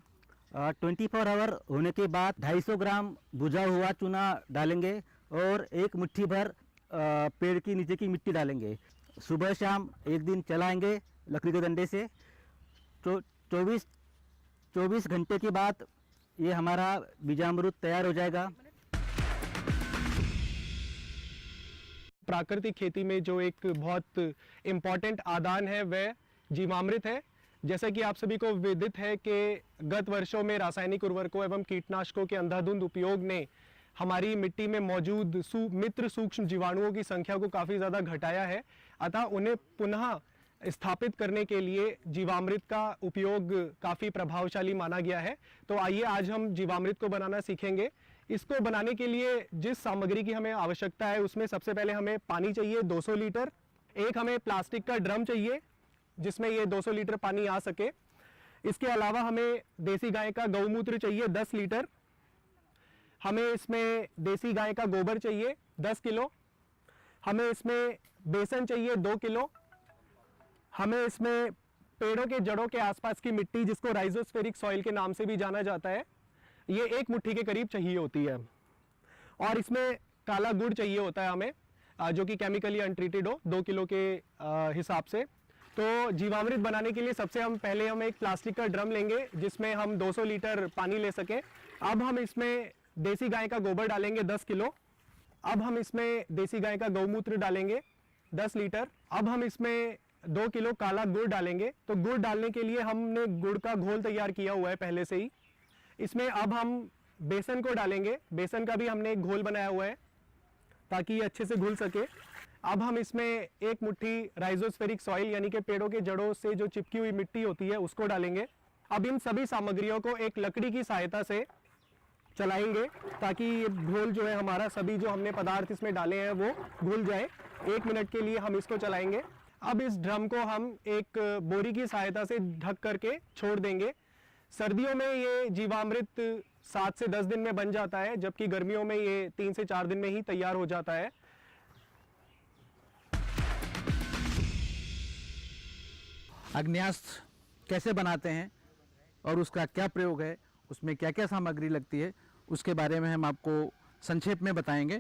24 आवर होने के बाद 250 ग्राम भुजा हुआ चूना डालेंगे और 1 मुट्ठी भर पेड़ की नीचे की मिट्टी डालेंगे। सुबह शाम 1 दिन चलाएंगे लकड़ी के डंडे से। तो 24 घंटे के बाद ये हमारा बीजामृत तैयार हो जाएगा। प्राकृतिक खेती में जो एक बहुत इम्पॉर्टेंट आदान है वह जीवामृत है। जैसा कि आप सभी को विदित है कि गत वर्षों में रासायनिक उर्वरकों एवं कीटनाशकों के अंधाधुंध उपयोग ने हमारी मिट्टी में मौजूद मित्र सूक्ष्म जीवाणुओं की संख्या को काफ़ी ज़्यादा घटाया है। अतः उन्हें पुनः स्थापित करने के लिए जीवामृत का उपयोग काफ़ी प्रभावशाली माना गया है। तो आइए आज हम जीवामृत को बनाना सीखेंगे। इसको बनाने के लिए जिस सामग्री की हमें आवश्यकता है उसमें सबसे पहले हमें पानी चाहिए 200 लीटर। एक हमें प्लास्टिक का ड्रम चाहिए जिसमें ये 200 लीटर पानी आ सके। इसके अलावा हमें देसी गाय का गौमूत्र चाहिए 10 लीटर। हमें इसमें देसी गाय का गोबर चाहिए 10 किलो। हमें इसमें बेसन चाहिए 2 किलो। हमें इसमें पेड़ों के जड़ों के आसपास की मिट्टी जिसको राइजोस्फेरिक सॉइल के नाम से भी जाना जाता है, ये 1 मुट्ठी के करीब चाहिए होती है। और इसमें काला गुड़ चाहिए होता है हमें, जो कि केमिकली अनट्रीटेड हो 2 किलो के हिसाब से। तो जीवामृत बनाने के लिए सबसे पहले हम एक प्लास्टिक का ड्रम लेंगे जिसमें हम 200 लीटर पानी ले सकें। अब हम इसमें देसी गाय का गोबर डालेंगे 10 किलो। अब हम इसमें देसी गाय का गौमूत्र डालेंगे 10 लीटर। अब हम इसमें 2 किलो काला गुड़ डालेंगे। तो गुड़ डालने के लिए हमने गुड़ का घोल तैयार किया हुआ है पहले से ही। इसमें अब हम बेसन को डालेंगे। बेसन का भी हमने एक घोल बनाया हुआ है ताकि ये अच्छे से घुल सके। अब हम इसमें 1 मुट्ठी राइजोस्फेरिक सॉइल यानी कि पेड़ों के जड़ों से जो चिपकी हुई मिट्टी होती है उसको डालेंगे। अब इन सभी सामग्रियों को एक लकड़ी की सहायता से चलाएंगे ताकि ये घोल जो है हमारा, सभी जो हमने पदार्थ इसमें डाले हैं वो घुल जाए। 1 मिनट के लिए हम इसको चलाएंगे। अब इस ड्रम को हम एक बोरी की सहायता से ढक करके छोड़ देंगे। सर्दियों में ये जीवामृत 7 से 10 दिन में बन जाता है, जबकि गर्मियों में ये 3 से 4 दिन में ही तैयार हो जाता है। अग्न्यास्त्र कैसे बनाते हैं और उसका क्या प्रयोग है, उसमें क्या क्या सामग्री लगती है, उसके बारे में हम आपको संक्षेप में बताएंगे।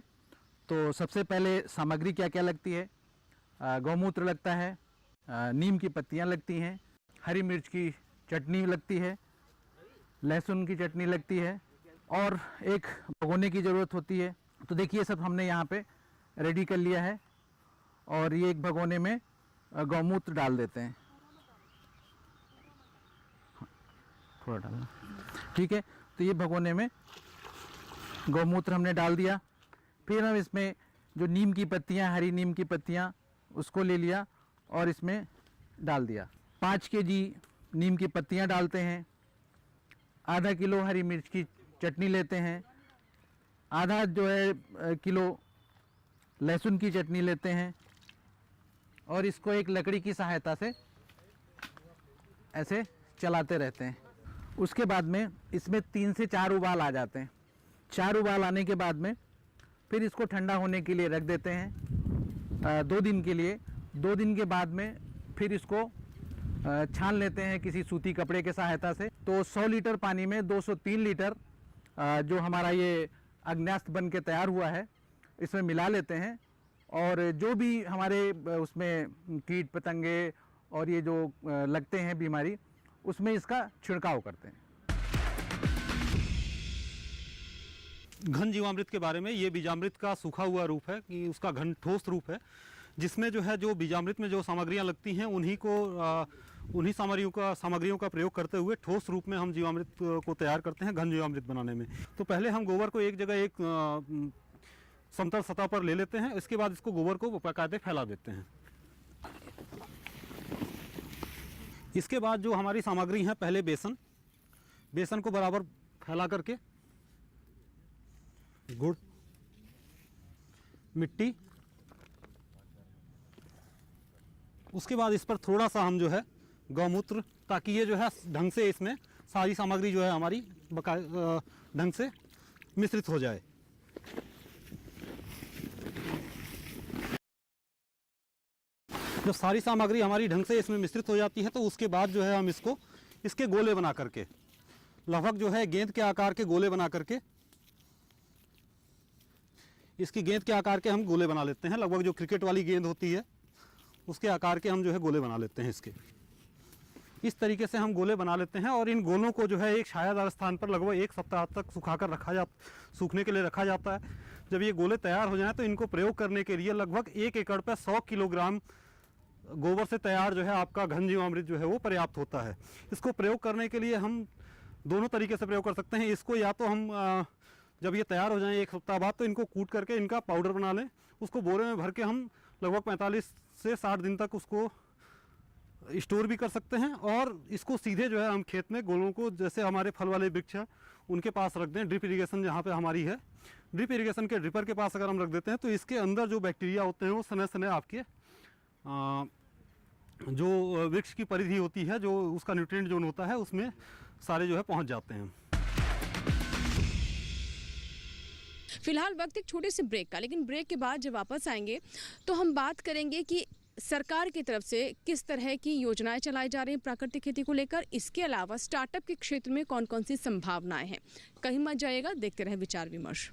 तो सबसे पहले सामग्री क्या क्या लगती है। गौमूत्र लगता है, नीम की पत्तियां लगती हैं, हरी मिर्च की चटनी लगती है, लहसुन की चटनी लगती है और एक भगोने की ज़रूरत होती है। तो देखिए सब हमने यहाँ पे रेडी कर लिया है और ये एक भगोने में गौमूत्र डाल देते हैं। थोड़ा डालना, ठीक है। तो ये भगोने में गौमूत्र हमने डाल दिया। फिर हम इसमें जो नीम की पत्तियाँ, हरी नीम की पत्तियाँ, उसको ले लिया और इसमें डाल दिया। 5 केजी नीम की पत्तियाँ डालते हैं। आधा किलो हरी मिर्च की चटनी लेते हैं। आधा जो है किलो लहसुन की चटनी लेते हैं और इसको एक लकड़ी की सहायता से ऐसे चलाते रहते हैं। उसके बाद में इसमें 3 से 4 उबाल आ जाते हैं। 4 उबाल आने के बाद में फिर इसको ठंडा होने के लिए रख देते हैं 2 दिन के लिए। 2 दिन के बाद में फिर इसको छान लेते हैं किसी सूती कपड़े के सहायता से। तो 100 लीटर पानी में 203 लीटर जो हमारा ये अग्न्यास्त्र बन के तैयार हुआ है इसमें मिला लेते हैं और जो भी हमारे उसमें कीट पतंगे और ये जो लगते हैं बीमारी, उसमें इसका छिड़काव करते हैं। घन जीवामृत के बारे में, ये बीजामृत का सूखा हुआ रूप है कि उसका घन ठोस रूप है, जिसमें जो है जो बीजामृत में जो सामग्रियां लगती हैं उन्हीं को उन्हीं सामग्रियों का प्रयोग करते हुए ठोस रूप में हम जीवामृत को तैयार करते हैं घन जीवामृत बनाने में। तो पहले हम गोबर को एक जगह एक समतल सतह पर ले लेते हैं, इसके बाद इसको गोबर को बाकायदे फैला देते हैं। इसके बाद जो हमारी सामग्री है, पहले बेसन को बराबर फैला करके गुड़, मिट्टी, उसके बाद इस पर थोड़ा सा हम जो है गौमूत्र, ताकि ये जो है ढंग से इसमें सारी सामग्री जो है हमारी ढंग से मिश्रित हो जाए। जब सारी सामग्री हमारी ढंग से इसमें मिश्रित हो जाती है तो उसके बाद जो है हम इसके गोले बना करके, लगभग जो है गेंद के आकार के गोले बना करके, इसकी गेंद के आकार के हम गोले बना लेते हैं। लगभग जो क्रिकेट वाली गेंद होती है उसके आकार के हम जो है गोले बना लेते हैं इसके। इस तरीके से हम गोले बना लेते हैं और इन गोलों को जो है एक छायादार स्थान पर लगभग 1 सप्ताह तक सूखने के लिए रखा जाता है। जब ये गोले तैयार हो जाएं तो इनको प्रयोग करने के लिए लगभग 1 एकड़ पर 100 किलोग्राम गोबर से तैयार जो है आपका घन जीवामृत जो है वो पर्याप्त होता है। इसको प्रयोग करने के लिए हम दोनों तरीके से प्रयोग कर सकते हैं। इसको या तो हम जब ये तैयार हो जाएं 1 सप्ताह बाद तो इनको कूट करके इनका पाउडर बना लें, उसको बोरे में भर के हम लगभग 45 से 60 दिन तक उसको स्टोर भी कर सकते हैं। और इसको सीधे जो है हम खेत में गोलों को, जैसे हमारे फल वाले वृक्ष हैं उनके पास रख दें, ड्रिप इरिगेशन जहाँ पे हमारी है, ड्रिप इरिगेशन के ड्रिपर के पास अगर हम रख देते हैं तो इसके अंदर जो बैक्टीरिया होते हैं वो समय समय आपके जो वृक्ष की परिधि होती है, जो उसका न्यूट्रिएंट जोन होता है, उसमें सारे जो है पहुँच जाते हैं। फिलहाल वक्त एक छोटे से ब्रेक का, लेकिन ब्रेक के बाद जब वापस आएंगे तो हम बात करेंगे कि सरकार की तरफ से किस तरह की योजनाएं चलाई जा रही हैं प्राकृतिक खेती को लेकर। इसके अलावा स्टार्टअप के क्षेत्र में कौन कौन सी संभावनाएं हैं। कहीं मत जाइएगा, देखते रहें विचार विमर्श।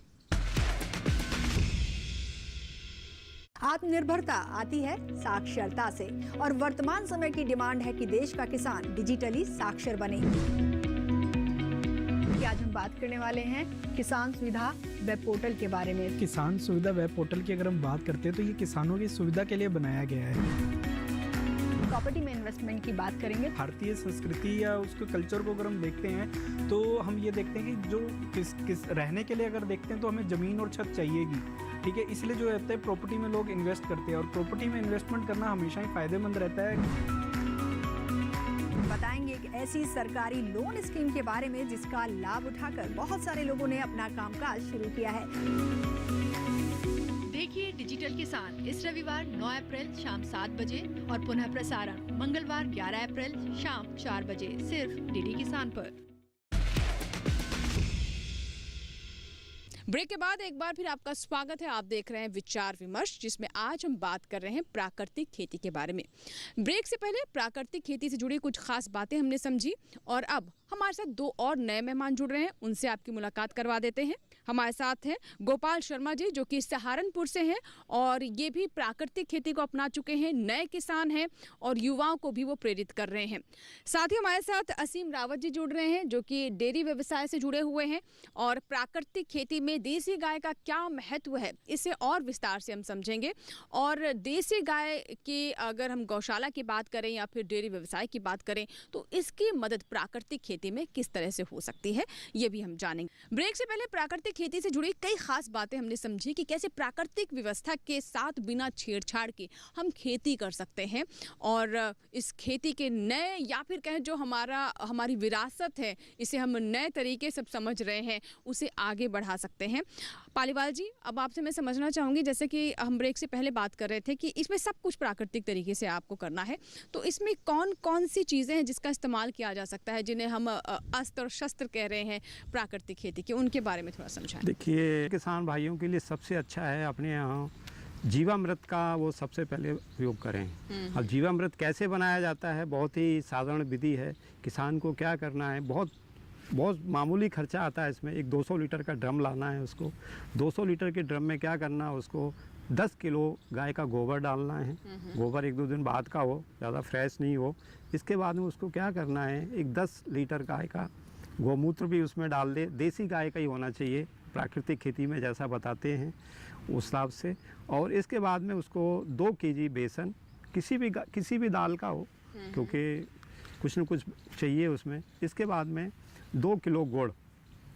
आत्मनिर्भरता आती है साक्षरता से और वर्तमान समय की डिमांड है कि देश का किसान डिजिटली साक्षर बने। आज हम बात करने वाले हैं किसान सुविधा वेब पोर्टल के बारे में। किसान सुविधा वेब पोर्टल की अगर हम बात करते हैं तो ये किसानों की सुविधा के लिए बनाया गया है। प्रॉपर्टी में इन्वेस्टमेंट की बात करेंगे। भारतीय संस्कृति या उसके कल्चर को अगर हम देखते हैं तो हम ये देखते हैं कि जो किस रहने के लिए अगर देखते हैं तो हमें ज़मीन और छत चाहिएगी, ठीक है। इसलिए जो रहता है प्रॉपर्टी में लोग इन्वेस्ट करते हैं और प्रॉपर्टी में इन्वेस्टमेंट करना हमेशा ही फायदेमंद रहता है। बताएंगे एक ऐसी सरकारी लोन स्कीम के बारे में जिसका लाभ उठाकर बहुत सारे लोगों ने अपना कामकाज शुरू किया है। देखिए डिजिटल किसान इस रविवार 9 अप्रैल शाम 7 बजे और पुनः प्रसारण मंगलवार 11 अप्रैल शाम 4 बजे सिर्फ डीडी किसान पर। ब्रेक के बाद एक बार फिर आपका स्वागत है। आप देख रहे हैं विचार विमर्श, जिसमें आज हम बात कर रहे हैं प्राकृतिक खेती के बारे में। ब्रेक से पहले प्राकृतिक खेती से जुड़ी कुछ खास बातें हमने समझी और अब हमारे साथ 2 और नए मेहमान जुड़ रहे हैं, उनसे आपकी मुलाकात करवा देते हैं। हमारे साथ हैं गोपाल शर्मा जी, जो कि सहारनपुर से हैं और ये भी प्राकृतिक खेती को अपना चुके हैं, नए किसान हैं और युवाओं को भी वो प्रेरित कर रहे हैं। साथ ही हमारे साथ असीम रावत जी जुड़ रहे हैं, जो कि डेयरी व्यवसाय से जुड़े हुए हैं और प्राकृतिक खेती में देसी गाय का क्या महत्व है इसे और विस्तार से हम समझेंगे। और देसी गाय की अगर हम गौशाला की बात करें या फिर डेयरी व्यवसाय की बात करें तो इसकी मदद प्राकृतिक खेती में किस तरह से हो सकती है, ये भी हम जानेंगे। ब्रेक से पहले प्राकृतिक खेती से जुड़ी कई खास बातें हमने समझी कि कैसे प्राकृतिक व्यवस्था के साथ बिना छेड़छाड़ के हम खेती कर सकते हैं और इस खेती के नए या फिर कहें जो हमारी विरासत है, इसे हम नए तरीके से समझ रहे हैं, उसे आगे बढ़ा सकते हैं। पालीवाल जी, अब आपसे मैं समझना चाहूँगी, जैसे कि हम ब्रेक से पहले बात कर रहे थे कि इसमें सब कुछ प्राकृतिक तरीके से आपको करना है, तो इसमें कौन कौन सी चीज़ें हैं जिसका इस्तेमाल किया जा सकता है, जिन्हें हम अस्त्र शस्त्र कह रहे हैं प्राकृतिक खेती के, उनके बारे में थोड़ा समझाएं। देखिए, किसान भाइयों के लिए सबसे अच्छा है अपने यहाँ जीवामृत का वो सबसे पहले उपयोग करें। अब जीवामृत कैसे बनाया जाता है, बहुत ही साधारण विधि है। किसान को क्या करना है, बहुत मामूली खर्चा आता है इसमें। एक 200 लीटर का ड्रम लाना है, उसको 200 लीटर के ड्रम में क्या करना है, उसको 10 किलो गाय का गोबर डालना है। गोबर 1-2 दिन बाद का हो, ज़्यादा फ्रेश नहीं हो। इसके बाद में उसको क्या करना है, एक 10 लीटर गाय का गोमूत्र भी उसमें डाल दे। देसी गाय का ही होना चाहिए प्राकृतिक खेती में, जैसा बताते हैं उस हिसाब से। और इसके बाद में उसको 2 केजी बेसन, किसी भी दाल का हो, क्योंकि कुछ न कुछ चाहिए उसमें। इसके बाद में 2 किलो गुड़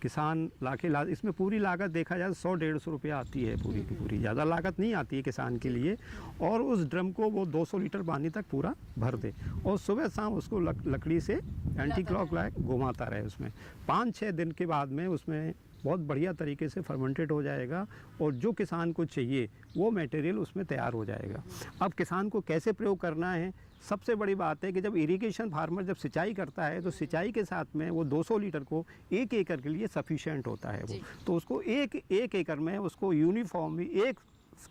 किसान ला इसमें पूरी लागत देखा जाए 100-150 रुपया आती है पूरी की पूरी, ज़्यादा लागत नहीं आती है किसान के लिए। और उस ड्रम को वो 200 लीटर पानी तक पूरा भर दे और सुबह शाम उसको लकड़ी से एंटी क्लॉक लाइक घुमाता रहे। उसमें 5-6 दिन के बाद में उसमें बहुत बढ़िया तरीके से फर्मेंटेड हो जाएगा और जो किसान को चाहिए वो मटेरियल उसमें तैयार हो जाएगा। अब किसान को कैसे प्रयोग करना है, सबसे बड़ी बात है कि जब इरिगेशन फार्मर जब सिंचाई करता है तो सिंचाई के साथ में वो 200 लीटर को 1 एकड़ के लिए सफिशिएंट होता है वो, तो उसको एक एकड़ में उसको यूनिफॉर्मली एक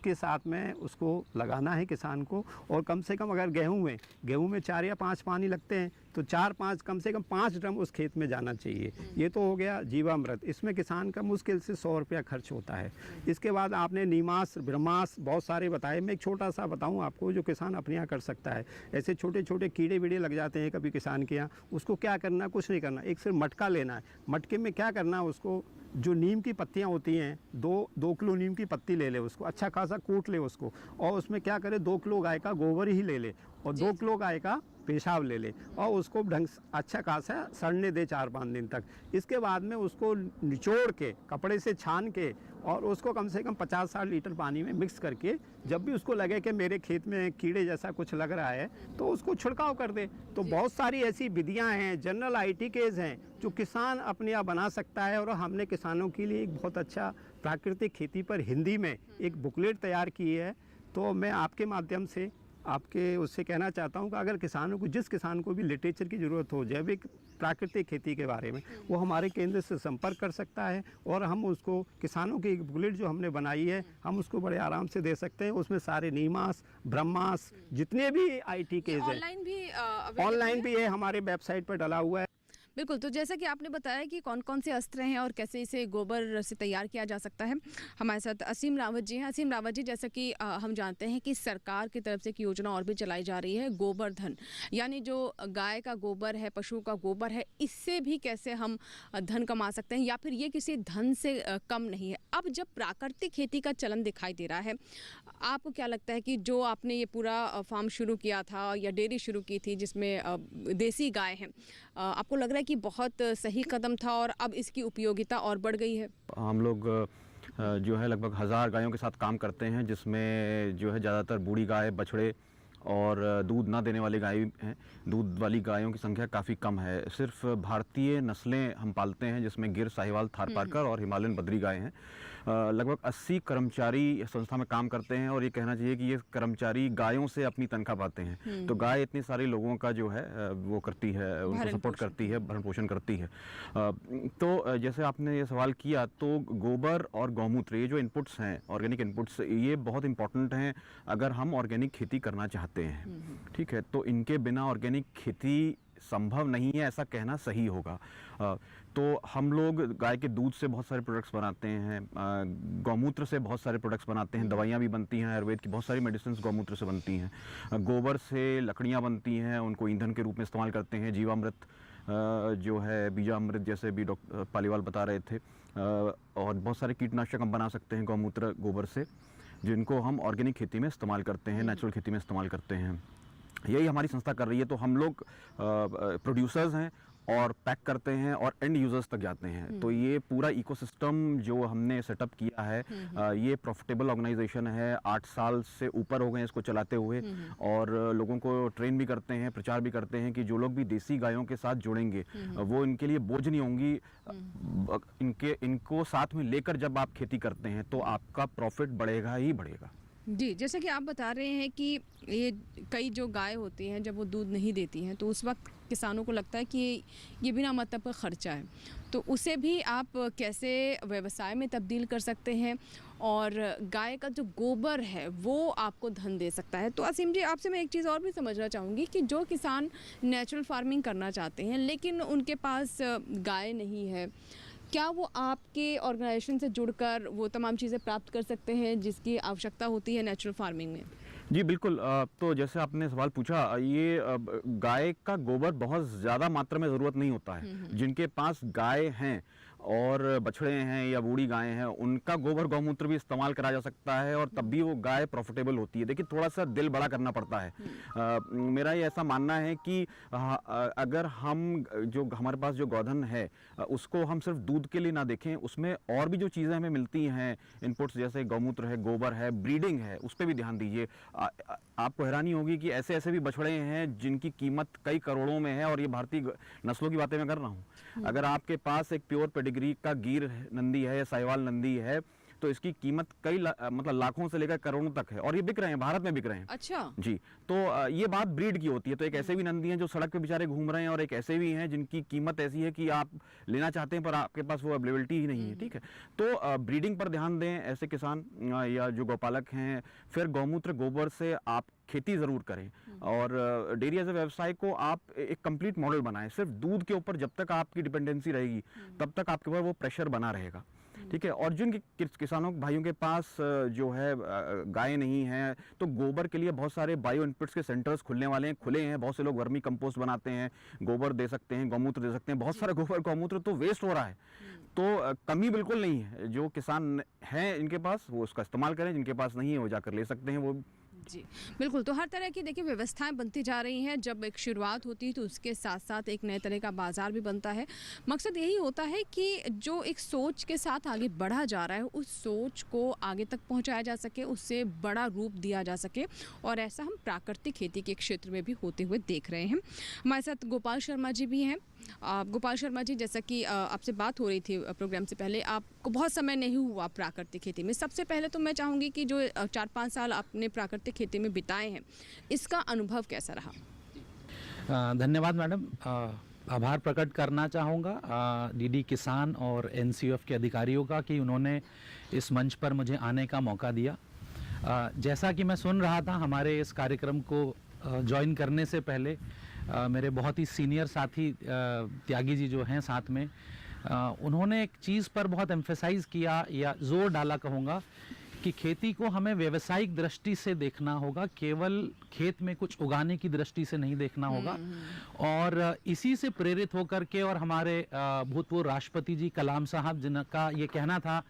के साथ में उसको लगाना है किसान को। और कम से कम अगर गेहूं में 4 या 5 पानी लगते हैं तो 4-5 कम से कम 5 ड्रम उस खेत में जाना चाहिए। ये तो हो गया जीवामृत, इसमें किसान का मुश्किल से 100 रुपया खर्च होता है। इसके बाद आपने नीमास ब्रह्मास बहुत सारे बताए, मैं एक छोटा सा बताऊं आपको जो किसान अपने यहाँ कर सकता है। ऐसे छोटे छोटे कीड़े वीड़े लग जाते हैं कभी किसान के यहाँ, उसको क्या करना, कुछ नहीं करना, एक सिर्फ मटका लेना है। मटके में क्या करना, उसको जो नीम की पत्तियां होती हैं 2 किलो नीम की पत्ती ले ले, उसको अच्छा खासा कूट ले उसको, और उसमें क्या करे 2 किलो गाय का गोबर ही ले ले और 2 किलो गाय का पेशाब ले ले और उसको ढंग से अच्छा खासा सड़ने दे 4-5 दिन तक। इसके बाद में उसको निचोड़ के कपड़े से छान के और उसको कम से कम 50-60 लीटर पानी में मिक्स करके जब भी उसको लगे कि मेरे खेत में कीड़े जैसा कुछ लग रहा है तो उसको छिड़काव कर दे। तो बहुत सारी ऐसी विधियां हैं, जनरल ITKs हैं जो किसान अपने आप बना सकता है। और हमने किसानों के लिए एक बहुत अच्छा प्राकृतिक खेती पर हिंदी में एक बुकलेट तैयार की है। तो मैं आपके माध्यम से आपके उससे कहना चाहता हूं कि अगर किसानों को, जिस किसान को भी लिटरेचर की ज़रूरत हो जैविक प्राकृतिक खेती के बारे में, वो हमारे केंद्र से संपर्क कर सकता है और हम उसको किसानों की एक बुकलेट जो हमने बनाई है हम उसको बड़े आराम से दे सकते हैं। उसमें सारे नीमास ब्रह्मास जितने भी ITKs हैं ऑनलाइन भी है, हमारे वेबसाइट पर डला हुआ है। बिल्कुल, तो जैसा कि आपने बताया कि कौन कौन से अस्त्र हैं और कैसे इसे गोबर से तैयार किया जा सकता है, हमारे साथ असीम रावत जी हैं। असीम रावत जी, जैसा कि हम जानते हैं कि सरकार की तरफ से एक योजना और भी चलाई जा रही है, गोबर धन, यानी जो गाय का गोबर है, पशु का गोबर है, इससे भी कैसे हम धन कमा सकते हैं या फिर ये किसी धन से कम नहीं है। अब जब प्राकृतिक खेती का चलन दिखाई दे रहा है, आपको क्या लगता है कि जो आपने ये पूरा फार्म शुरू किया था या डेयरी शुरू की थी जिसमें देसी गाय हैं, आपको लग रहा है कि बहुत सही कदम था और अब इसकी उपयोगिता और बढ़ गई है? हम लोग जो है लगभग 1000 गायों के साथ काम करते हैं, जिसमें जो है ज़्यादातर बूढ़ी गाय, बछड़े और दूध ना देने वाली गाय हैं। दूध वाली गायों की संख्या काफ़ी कम है। सिर्फ भारतीय नस्लें हम पालते हैं जिसमें गिर, साहिवाल, थारपारकर और हिमालयन बद्री गाय हैं। लगभग 80 कर्मचारी संस्था में काम करते हैं और ये कहना चाहिए कि ये कर्मचारी गायों से अपनी तनख्वाह पाते हैं। तो गाय इतने सारे लोगों का जो है वो करती है, उनको सपोर्ट करती है, भरण पोषण करती है। तो जैसे आपने ये सवाल किया, तो गोबर और गौमूत्र ये जो इनपुट्स हैं, ऑर्गेनिक इनपुट्स, ये बहुत इंपॉर्टेंट हैं अगर हम ऑर्गेनिक खेती करना चाहते हैं। ठीक है, तो इनके बिना ऑर्गेनिक खेती संभव नहीं है, ऐसा कहना सही होगा। तो हम लोग गाय के दूध से बहुत सारे प्रोडक्ट्स बनाते हैं, गौमूत्र से बहुत सारे प्रोडक्ट्स बनाते हैं, दवाइयाँ भी बनती हैं, आयुर्वेद की बहुत सारी मेडिसिन गौमूत्र से बनती हैं। गोबर से लकड़ियाँ बनती हैं, उनको ईंधन के रूप में इस्तेमाल करते हैं। जीवामृत जो है, बीजामृत जैसे भी डॉक्टर पालीवाल बता रहे थे, और बहुत सारे कीटनाशक हम बना सकते हैं गौमूत्र, गोबर से, जिनको हम ऑर्गेनिक खेती में इस्तेमाल करते हैं, नेचुरल खेती में इस्तेमाल करते हैं। यही हमारी संस्था कर रही है। तो हम लोग प्रोड्यूसर्स हैं और पैक करते हैं और एंड यूजर्स तक जाते हैं। तो ये पूरा इकोसिस्टम जो हमने सेटअप किया है, ये प्रॉफिटेबल ऑर्गेनाइजेशन है। 8 साल से ऊपर हो गए इसको चलाते हुए, और लोगों को ट्रेन भी करते हैं, प्रचार भी करते हैं कि जो लोग भी देसी गायों के साथ जुड़ेंगे वो इनके लिए बोझ नहीं होंगी। इनको साथ में लेकर जब आप खेती करते हैं तो आपका प्रॉफिट बढ़ेगा ही बढ़ेगा। जी, जैसे कि आप बता रहे हैं कि ये कई जो गाय होती हैं जब वो दूध नहीं देती हैं तो उस वक्त किसानों को लगता है कि ये बिना मतलब का खर्चा है, तो उसे भी आप कैसे व्यवसाय में तब्दील कर सकते हैं और गाय का जो गोबर है वो आपको धन दे सकता है। तो असीम जी, आपसे मैं एक चीज़ और भी समझना चाहूँगी कि जो किसान नेचुरल फार्मिंग करना चाहते हैं लेकिन उनके पास गाय नहीं है, क्या वो आपके ऑर्गेनाइजेशन से जुड़कर वो तमाम चीज़ें प्राप्त कर सकते हैं जिसकी आवश्यकता होती है नेचुरल फार्मिंग में? जी बिल्कुल। तो जैसे आपने सवाल पूछा, ये गाय का गोबर बहुत ज़्यादा मात्रा में ज़रूरत नहीं होता है। जिनके पास गाय हैं और बछड़े हैं या बूढ़ी गायें हैं, उनका गोबर गौमूत्र भी इस्तेमाल करा जा सकता है और तब भी वो गाय प्रॉफिटेबल होती है। देखिए, थोड़ा सा दिल बड़ा करना पड़ता है। मेरा ये ऐसा मानना है कि अगर हम जो हमारे पास जो गोधन है उसको हम सिर्फ दूध के लिए ना देखें, उसमें और भी जो चीज़ें हमें मिलती हैं इनपुट्स, जैसे गौमूत्र है, गोबर है, ब्रीडिंग है, उस पर भी ध्यान दीजिए। आपको हैरानी होगी कि ऐसे ऐसे भी बछड़े हैं जिनकी कीमत कई करोड़ों में है, और ये भारतीय नस्लों की बातें मैं कर रहा हूँ। अगर आपके पास एक प्योर पेडिग्री का गिर नंदी है या साहिवाल नंदी है तो इसकी कीमत कई मतलब लाखों से लेकर करोड़ों तक है, और ये बिक रहे हैं, भारत में बिक रहे हैं। अच्छा जी, तो ये बात ब्रीड की होती है। तो एक ऐसे भी नंदी हैं जो सड़क पे बेचारे घूम रहे हैं, और एक ऐसे भी हैं जिनकी कीमत ऐसी है कि आप लेना चाहते हैं पर आपके पास वो अवेलेबिलिटी ही नहीं है। ठीक है, तो ब्रीडिंग पर ध्यान दें ऐसे किसान या जो गौपालक हैं। फिर गौमूत्र गोबर से आप खेती ज़रूर करें, और डेयरी एज ए व्यवसाय को आप एक कंप्लीट मॉडल बनाएं। सिर्फ दूध के ऊपर जब तक आपकी डिपेंडेंसी रहेगी तब तक आपके ऊपर वो प्रेशर बना रहेगा। ठीक है, और जिन किसानों भाइयों के पास जो है गाय नहीं है, तो गोबर के लिए बहुत सारे बायो इनपुट्स के सेंटर्स खुले हैं। बहुत से लोग वर्मी कंपोस्ट बनाते हैं, गोबर दे सकते हैं, गौमूत्र दे सकते हैं। बहुत सारा गोबर गौमूत्र तो वेस्ट हो रहा है, तो कमी बिल्कुल नहीं है। जो किसान हैं इनके पास वो उसका इस्तेमाल करें, जिनके पास नहीं है वो जाकर ले सकते हैं वो। जी बिल्कुल, तो हर तरह की देखिए व्यवस्थाएं बनती जा रही हैं। जब एक शुरुआत होती है तो उसके साथ साथ एक नए तरह का बाजार भी बनता है। मकसद यही होता है कि जो एक सोच के साथ आगे बढ़ा जा रहा है उस सोच को आगे तक पहुंचाया जा सके, उससे बड़ा रूप दिया जा सके, और ऐसा हम प्राकृतिक खेती के क्षेत्र में भी होते हुए देख रहे हैं। हमारे साथ गोपाल शर्मा जी भी हैं। गोपाल शर्मा जी, जैसा कि आपसे बात हो रही थी प्रोग्राम से पहले, आपको बहुत समय नहीं हुआ प्राकृतिक खेती में। सबसे पहले तो मैं चाहूँगी कि जो 4-5 साल आपने प्राकृतिक खेती में बिताए हैं, इसका अनुभव कैसा रहा? धन्यवाद मैडम। आभार प्रकट करना चाहूँगा डीडी किसान और एनसीएफ के अधिकारियों का कि उन्होंने इस मंच पर मुझे आने का मौका दिया। जैसा कि मैं सुन रहा था, हमारे इस कार्यक्रम को ज्वाइन करने से पहले मेरे बहुत ही सीनियर साथी त्यागी जी जो हैं साथ में, उन्होंने एक चीज़ पर बहुत एम्फेसाइज किया या जोर डाला कहूँगा कि खेती को हमें व्यावसायिक दृष्टि से देखना होगा, केवल खेत में कुछ उगाने की दृष्टि से नहीं देखना होगा। और इसी से प्रेरित होकर के, और हमारे भूतपूर्व राष्ट्रपति जी कलाम साहब जिनका ये कहना था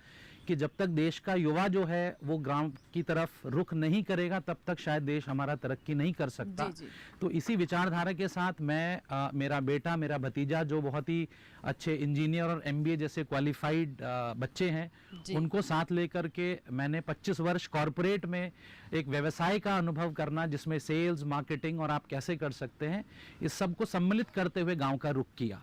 कि जब तक देश का युवा जो है वो ग्राम की तरफ रुख नहीं करेगा तब तक शायद देश हमारा तरक्की नहीं कर सकता। जी। तो इसी विचारधारा के साथ मैं मेरा बेटा, मेरा भतीजा जो बहुत ही अच्छे इंजीनियर और एमबीए जैसे क्वालिफाइड बच्चे हैं, उनको साथ लेकर के मैंने 25 वर्ष कॉरपोरेट में एक व्यवसाय का अनुभव करना, जिसमें सेल्स, मार्केटिंग और आप कैसे कर सकते हैं, इस सब को सम्मिलित करते हुए गांव का रुख किया।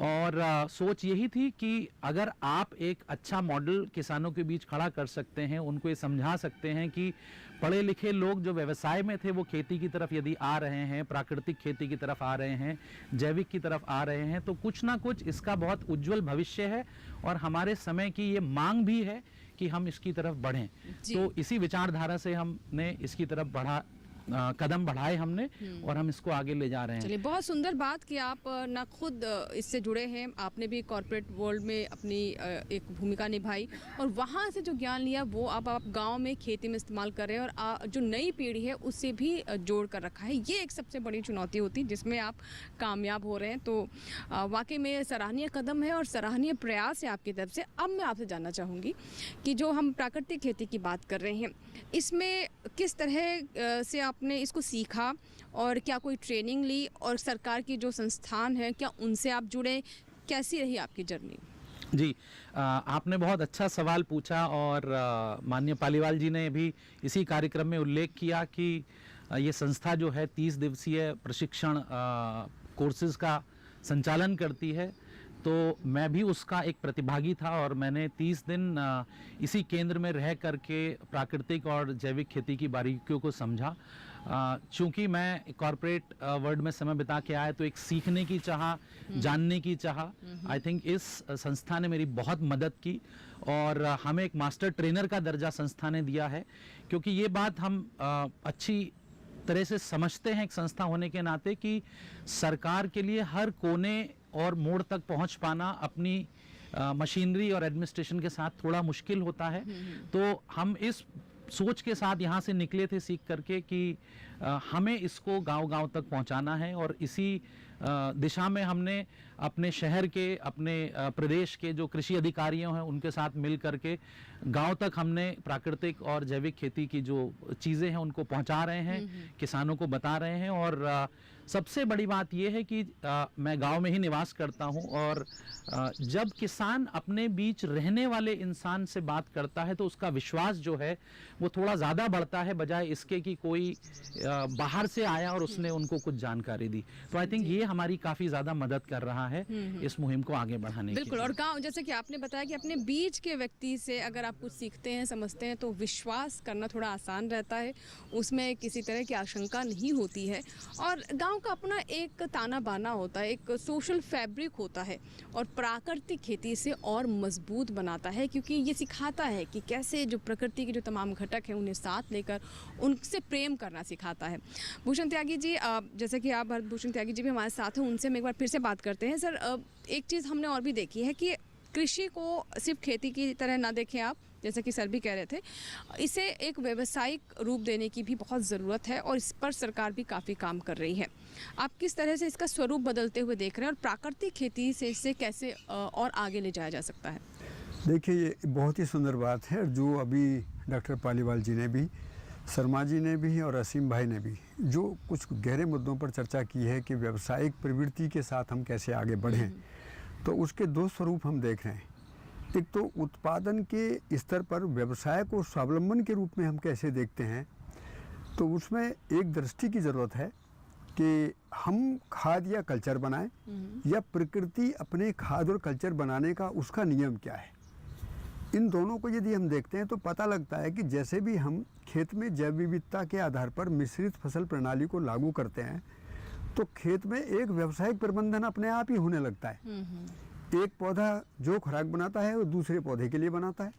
और सोच यही थी कि अगर आप एक अच्छा मॉडल किसानों के बीच खड़ा कर सकते हैं, उनको ये समझा सकते हैं कि पढ़े लिखे लोग जो व्यवसाय में थे वो खेती की तरफ यदि आ रहे हैं, प्राकृतिक खेती की तरफ आ रहे हैं, जैविक की तरफ आ रहे हैं, तो कुछ ना कुछ इसका बहुत उज्जवल भविष्य है और हमारे समय की ये मांग भी है कि हम इसकी तरफ बढ़ें। तो इसी विचारधारा से हमने इसकी तरफ कदम बढ़ाए हमने, और हम इसको आगे ले जा रहे हैं। चलिए, बहुत सुंदर बात कि आप न खुद इससे जुड़े हैं, आपने भी कॉर्पोरेट वर्ल्ड में अपनी एक भूमिका निभाई और वहाँ से जो ज्ञान लिया वो आप गांव में खेती में इस्तेमाल कर रहे हैं, और जो नई पीढ़ी है उससे भी जोड़ कर रखा है। ये एक सबसे बड़ी चुनौती होती है जिसमें आप कामयाब हो रहे हैं, तो वाकई में सराहनीय कदम है और सराहनीय प्रयास है आपकी तरफ से। अब मैं आपसे जानना चाहूँगी कि जो हम प्राकृतिक खेती की बात कर रहे हैं, इसमें किस तरह से आपने इसको सीखा, और क्या कोई ट्रेनिंग ली, और सरकार की जो संस्थान है क्या उनसे आप जुड़े, कैसी रही आपकी जर्नी? जी, आपने बहुत अच्छा सवाल पूछा, और माननीय पालीवाल जी ने भी इसी कार्यक्रम में उल्लेख किया कि ये संस्था जो है 30 दिवसीय प्रशिक्षण कोर्सेज का संचालन करती है। तो मैं भी उसका एक प्रतिभागी था, और मैंने 30 दिन इसी केंद्र में रह करके प्राकृतिक और जैविक खेती की बारीकियों को समझा। चूँकि मैं कॉर्पोरेट वर्ल्ड में समय बिता के आया, तो एक सीखने की चाह, जानने की चाह, आई थिंक इस संस्था ने मेरी बहुत मदद की, और हमें एक मास्टर ट्रेनर का दर्जा संस्था ने दिया है, क्योंकि ये बात हम अच्छी तरह से समझते हैं एक संस्था होने के नाते कि सरकार के लिए हर कोने और मोड़ तक पहुंच पाना अपनी मशीनरी और एडमिनिस्ट्रेशन के साथ थोड़ा मुश्किल होता है। तो हम इस सोच के साथ यहाँ से निकले थे सीख करके कि हमें इसको गांव-गांव तक पहुँचाना है, और इसी दिशा में हमने अपने शहर के, अपने प्रदेश के जो कृषि अधिकारियों हैं उनके साथ मिल करके गांव तक हमने प्राकृतिक और जैविक खेती की जो चीज़ें हैं उनको पहुंचा रहे हैं, किसानों को बता रहे हैं। और सबसे बड़ी बात यह है कि मैं गांव में ही निवास करता हूं और जब किसान अपने बीच रहने वाले इंसान से बात करता है तो उसका विश्वास जो है वो थोड़ा ज़्यादा बढ़ता है, बजाय इसके कि कोई बाहर से आया और उसने उनको कुछ जानकारी दी। तो आई थिंक ये हमारी काफ़ी ज़्यादा मदद कर रहा है इस मुहिम को आगे बढ़ाने की। बिल्कुल। और गांव, जैसे कि आपने बताया कि अपने बीच के व्यक्ति से अगर आप कुछ सीखते हैं, समझते हैं, तो विश्वास करना थोड़ा आसान रहता है, उसमें किसी तरह की आशंका नहीं होती है। और गांव का अपना एक ताना बाना होता है, एक सोशल फैब्रिक होता है और प्राकृतिक खेती इसे और मजबूत बनाता है, क्योंकि ये सिखाता है कि कैसे जो प्रकृति के जो तमाम घटक हैं उन्हें साथ लेकर उनसे प्रेम करना सिखाता है। भूषण त्यागी जी, जैसे कि आप भूषण त्यागी जी भी हमारे साथ हैं, उनसे हम एक बार फिर से बात करते हैं। सर, एक चीज़ हमने और भी देखी है कि कृषि को सिर्फ खेती की तरह ना देखें आप, जैसा कि सर भी कह रहे थे, इसे एक व्यावसायिक रूप देने की भी बहुत ज़रूरत है और इस पर सरकार भी काफ़ी काम कर रही है। आप किस तरह से इसका स्वरूप बदलते हुए देख रहे हैं और प्राकृतिक खेती से इसे कैसे और आगे ले जाया जा सकता है? देखिए, ये बहुत ही सुंदर बात है जो अभी डॉक्टर पालीवाल जी ने भी, शर्मा जी ने भी और असीम भाई ने भी जो कुछ गहरे मुद्दों पर चर्चा की है कि व्यावसायिक प्रवृत्ति के साथ हम कैसे आगे बढ़ें, तो उसके दो स्वरूप हम देख रहे हैं। एक तो उत्पादन के स्तर पर व्यवसाय को स्वावलंबन के रूप में हम कैसे देखते हैं, तो उसमें एक दृष्टि की ज़रूरत है कि हम खाद या कल्चर बनाएं या प्रकृति अपने खाद और कल्चर बनाने का उसका नियम क्या है। इन दोनों को यदि हम देखते हैं तो पता लगता है कि जैसे भी हम खेत में जैव विविधता के आधार पर मिश्रित फसल प्रणाली को लागू करते हैं तो खेत में एक व्यावसायिक प्रबंधन अपने आप ही होने लगता है। एक पौधा जो खुराक बनाता है वो दूसरे पौधे के लिए बनाता है।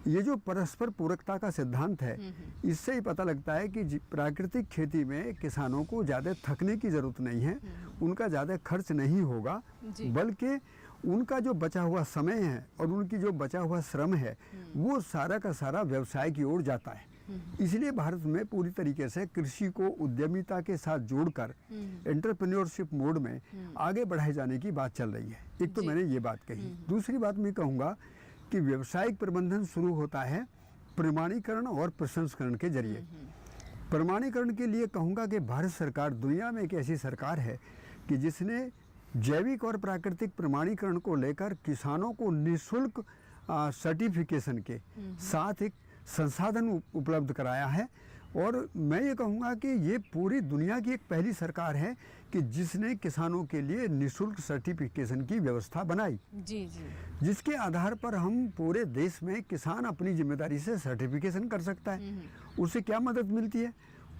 ये जो परस्पर पूरकता का सिद्धांत है, इससे ही पता लगता है कि प्राकृतिक खेती में किसानों को ज़्यादा थकने की ज़रूरत नहीं है, उनका ज़्यादा खर्च नहीं होगा, बल्कि उनका जो बचा हुआ समय है और उनकी जो बचा हुआ श्रम है वो सारा का सारा व्यवसाय की ओर जाता है। इसलिए भारत में पूरी तरीके से कृषि को उद्यमिता के साथ जोड़कर एंटरप्रेन्योरशिप मोड में आगे बढ़ाए जाने की बात चल रही है। एक तो मैंने ये बात कही। दूसरी बात मैं कहूँगा कि व्यावसायिक प्रबंधन शुरू होता है प्रमाणीकरण और प्रसंस्करण के जरिए। प्रमाणीकरण के लिए कहूँगा कि भारत सरकार दुनिया में एक ऐसी सरकार है कि जिसने जैविक और प्राकृतिक प्रमाणीकरण को लेकर किसानों को निःशुल्क सर्टिफिकेशन के साथ एक संसाधन उपलब्ध कराया है। और मैं ये कहूँगा कि ये पूरी दुनिया की एक पहली सरकार है कि जिसने किसानों के लिए निःशुल्क सर्टिफिकेशन की व्यवस्था बनाई, जिसके आधार पर हम पूरे देश में किसान अपनी जिम्मेदारी से सर्टिफिकेशन कर सकता है। उससे क्या मदद मिलती है?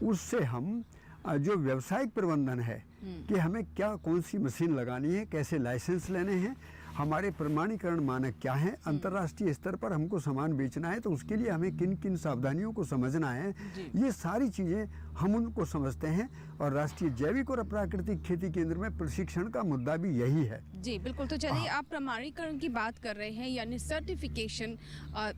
उससे हम जो व्यावसायिक प्रबंधन है कि हमें क्या कौन सी मशीन लगानी है, कैसे लाइसेंस लेने हैं, हमारे प्रमाणीकरण मानक क्या हैं, अंतर्राष्ट्रीय स्तर पर हमको सामान बेचना है तो उसके लिए हमें किन किन सावधानियों को समझना है, ये सारी चीज़ें हम उनको समझते हैं। और राष्ट्रीय जैविक और प्राकृतिक खेती केंद्र में प्रशिक्षण का मुद्दा भी यही है। जी बिल्कुल। तो चलिए, आप प्रमाणीकरण की बात कर रहे हैं यानी सर्टिफिकेशन,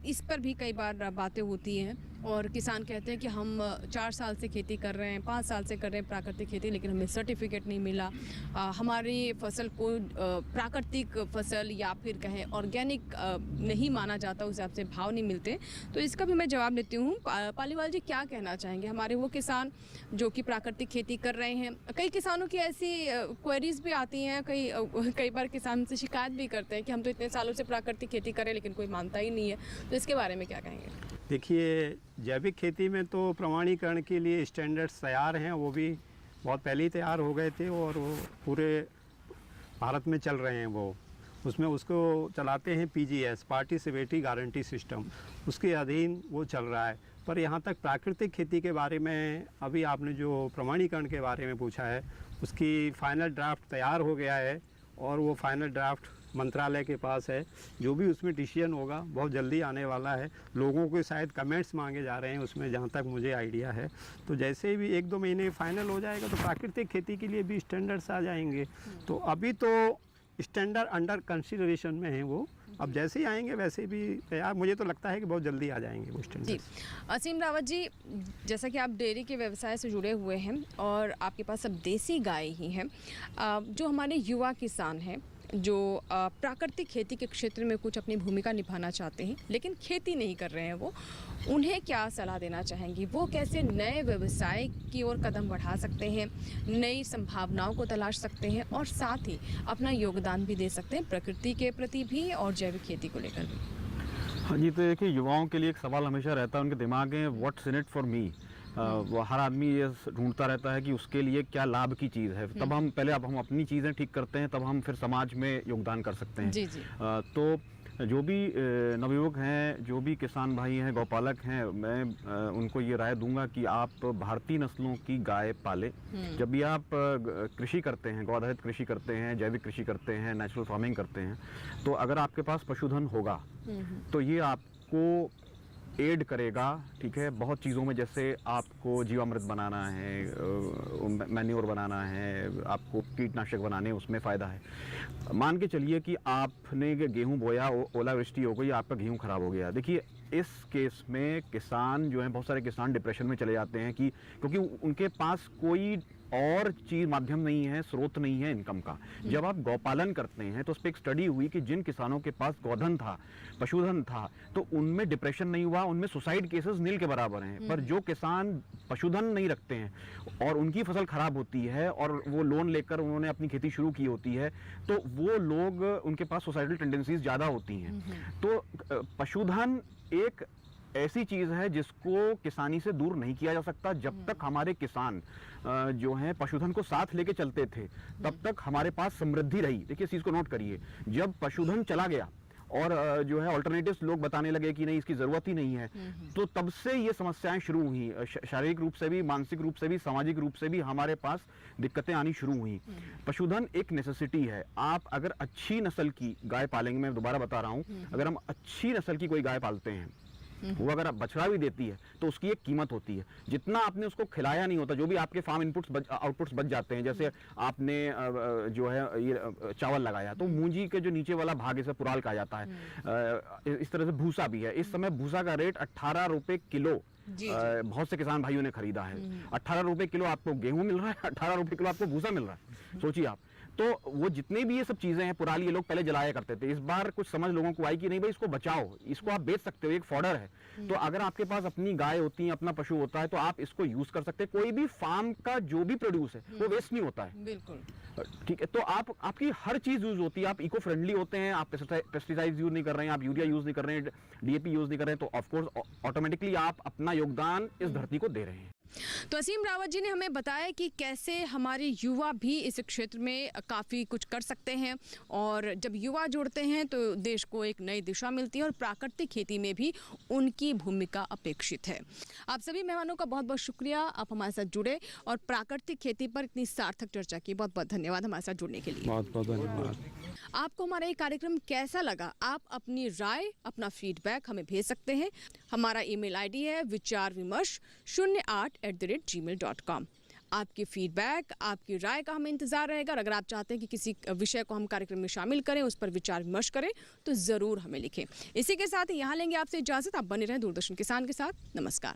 इस पर भी कई बार बातें होती हैं और किसान कहते हैं कि हम 4 साल से खेती कर रहे हैं, 5 साल से कर रहे हैं प्राकृतिक खेती, लेकिन हमें सर्टिफिकेट नहीं मिला, हमारी फसल को प्राकृतिक फसल या फिर कहें ऑर्गेनिक नहीं माना जाता, उस हिसाब से भाव नहीं मिलते। तो इसका भी मैं जवाब देती हूँ। पालीवाल जी क्या कहना चाहेंगे? हमारे वो किसान जो कि प्राकृतिक खेती कर रहे हैं, कई किसानों की ऐसी क्वेरीज भी आती हैं, कई बार किसान से शिकायत भी करते हैं कि हम तो इतने सालों से प्राकृतिक खेती करें लेकिन कोई मानता ही नहीं है। तो इसके बारे में क्या कहेंगे? देखिए, जैविक खेती में तो प्रमाणीकरण के लिए स्टैंडर्ड्स तैयार हैं, वो भी बहुत पहले ही तैयार हो गए थे और वो पूरे भारत में चल रहे हैं। वो उसमें उसको चलाते हैं PGS, पार्टिसिपेटरी गारंटी सिस्टम, उसके अधीन वो चल रहा है। पर यहाँ तक प्राकृतिक खेती के बारे में अभी आपने जो प्रमाणीकरण के बारे में पूछा है, उसकी फाइनल ड्राफ्ट तैयार हो गया है और वो फाइनल ड्राफ्ट मंत्रालय के पास है। जो भी उसमें डिसीजन होगा बहुत जल्दी आने वाला है। लोगों के शायद कमेंट्स मांगे जा रहे हैं उसमें, जहाँ तक मुझे आइडिया है। तो जैसे भी 1-2 महीने फाइनल हो जाएगा तो प्राकृतिक खेती के लिए भी स्टैंडर्ड्स आ जाएंगे। तो अभी तो स्टैंडर्ड अंडर कंसिडरेशन में है वो, अब जैसे ही आएंगे वैसे भी यार मुझे तो लगता है कि बहुत जल्दी आ जाएंगे वो जी। स्टैंडर्ड्स। असीम रावत जी, जैसा कि आप डेयरी के व्यवसाय से जुड़े हुए हैं और आपके पास सब देसी गाय ही हैं, जो हमारे युवा किसान हैं जो प्राकृतिक खेती के क्षेत्र में कुछ अपनी भूमिका निभाना चाहते हैं लेकिन खेती नहीं कर रहे हैं, वो उन्हें क्या सलाह देना चाहेंगी? वो कैसे नए व्यवसाय की ओर कदम बढ़ा सकते हैं, नई संभावनाओं को तलाश सकते हैं और साथ ही अपना योगदान भी दे सकते हैं प्रकृति के प्रति भी और जैविक खेती को लेकर भी? हाँ जी, तो देखिए युवाओं के लिए एक सवाल हमेशा रहता है उनके दिमाग में, what's in it for me. वो हर आदमी ये ढूंढता रहता है कि उसके लिए क्या लाभ की चीज़ है। तब हम पहले अब हम अपनी चीज़ें ठीक करते हैं, तब हम फिर समाज में योगदान कर सकते हैं। जी जी। तो जो भी नवयुवक हैं, जो भी किसान भाई हैं, गौपालक हैं, मैं उनको ये राय दूंगा कि आप भारतीय नस्लों की गाय पालें। जब भी आप कृषि करते हैं, गौ आधारित कृषि करते हैं, जैविक कृषि करते हैं, नेचुरल फार्मिंग करते हैं, तो अगर आपके पास पशुधन होगा तो ये आपको एड करेगा, ठीक है, बहुत चीज़ों में। जैसे आपको जीवामृत बनाना है, मैन्योर बनाना है, आपको कीटनाशक बनाने, उसमें फ़ायदा है। मान के चलिए कि आपने गेहूं बोया, ओलावृष्टि हो गई, आपका गेहूं ख़राब हो गया। देखिए इस केस में किसान जो हैं, बहुत सारे किसान डिप्रेशन में चले जाते हैं कि क्योंकि उनके पास कोई और चीज़ माध्यम नहीं है, स्रोत नहीं है इनकम का। जब आप गौपालन करते हैं तो उस पर एक स्टडी हुई कि जिन किसानों के पास गौधन था, पशुधन था, तो उनमें डिप्रेशन नहीं हुआ, उनमें सुसाइड केसेस नील के बराबर हैं। पर जो किसान पशुधन नहीं रखते हैं और उनकी फसल खराब होती है और वो लोन लेकर उन्होंने अपनी खेती शुरू की होती है, तो वो लोग, उनके पास सुसाइडल टेंडेंसीज ज़्यादा होती हैं। तो पशुधन एक ऐसी चीज़ है जिसको किसानी से दूर नहीं किया जा सकता। जब तक हमारे किसान जो हैं पशुधन को साथ लेके चलते थे, तब तक हमारे पास समृद्धि रही। देखिए इस चीज़ को नोट करिए, जब पशुधन चला गया और जो है ऑल्टरनेटिव्स लोग बताने लगे कि नहीं इसकी ज़रूरत ही नहीं है, तो तब से ये समस्याएं शुरू हुई। शारीरिक रूप से भी, मानसिक रूप से भी, सामाजिक रूप से भी हमारे पास दिक्कतें आनी शुरू हुई। पशुधन एक नेसेसिटी है। आप अगर अच्छी नस्ल की गाय पालेंगे, मैं दोबारा बता रहा हूँ, अगर हम अच्छी नस्ल की कोई गाय पालते हैं, वो अगर आप बछड़ा भी देती है तो उसकी एक कीमत होती है। जितना आपने उसको खिलाया नहीं होता, जो भी आपके फार्म इनपुट्स आउटपुट्स बच जाते हैं, जैसे आपने जो है ये चावल लगाया तो मूंजी के जो नीचे वाला भाग, इसे पुराल कहा जाता है। इस तरह से भूसा भी है। इस समय भूसा का रेट 18 रुपए किलो बहुत से किसान भाइयों ने खरीदा है। 18 रुपए किलो आपको गेहूं मिल रहा है, 18 रुपए किलो आपको भूसा मिल रहा है। सोचिए आप। तो वो जितने भी ये सब चीजें हैं पुराली, ये लोग पहले जलाया करते थे। इस बार कुछ समझ लोगों को आई कि नहीं भाई इसको बचाओ, इसको आप बेच सकते हो, एक फॉडर है। तो अगर आपके पास अपनी गाय होती है, अपना पशु होता है, तो आप इसको यूज कर सकते हैं। कोई भी फार्म का जो भी प्रोड्यूस है वो वेस्ट नहीं होता है। बिल्कुल ठीक है। तो आपकी हर चीज यूज होती है। आप इको फ्रेंडली होते हैं, आप पेस्टिसाइड्स यूज नहीं कर रहे हैं, आप यूरिया यूज नहीं कर रहे हैं, डीएपी यूज नहीं कर रहे हैं, तो ऑफकोर्स ऑटोमेटिकली आप अपना योगदान इस धरती को दे रहे हैं। तो असीम रावत जी ने हमें बताया कि कैसे हमारे युवा भी इस क्षेत्र में काफ़ी कुछ कर सकते हैं और जब युवा जुड़ते हैं तो देश को एक नई दिशा मिलती है और प्राकृतिक खेती में भी उनकी भूमिका अपेक्षित है। आप सभी मेहमानों का बहुत बहुत शुक्रिया, आप हमारे साथ जुड़े और प्राकृतिक खेती पर इतनी सार्थक चर्चा की। बहुत बहुत धन्यवाद हमारे साथ जुड़ने के लिए। बहुत बहुत धन्यवाद। आपको हमारा ये कार्यक्रम कैसा लगा? आप अपनी राय, अपना फीडबैक हमें भेज सकते हैं। हमारा ईमेल आईडी है vicharvimarsh08@gmail.com। आपकी फीडबैक, आपकी राय का हमें इंतजार रहेगा और अगर आप चाहते हैं कि किसी विषय को हम कार्यक्रम में शामिल करें, उस पर विचार विमर्श करें, तो ज़रूर हमें लिखें। इसी के साथ यहाँ लेंगे आपसे इजाज़त। आप बने रहें दूरदर्शन किसान के साथ। नमस्कार।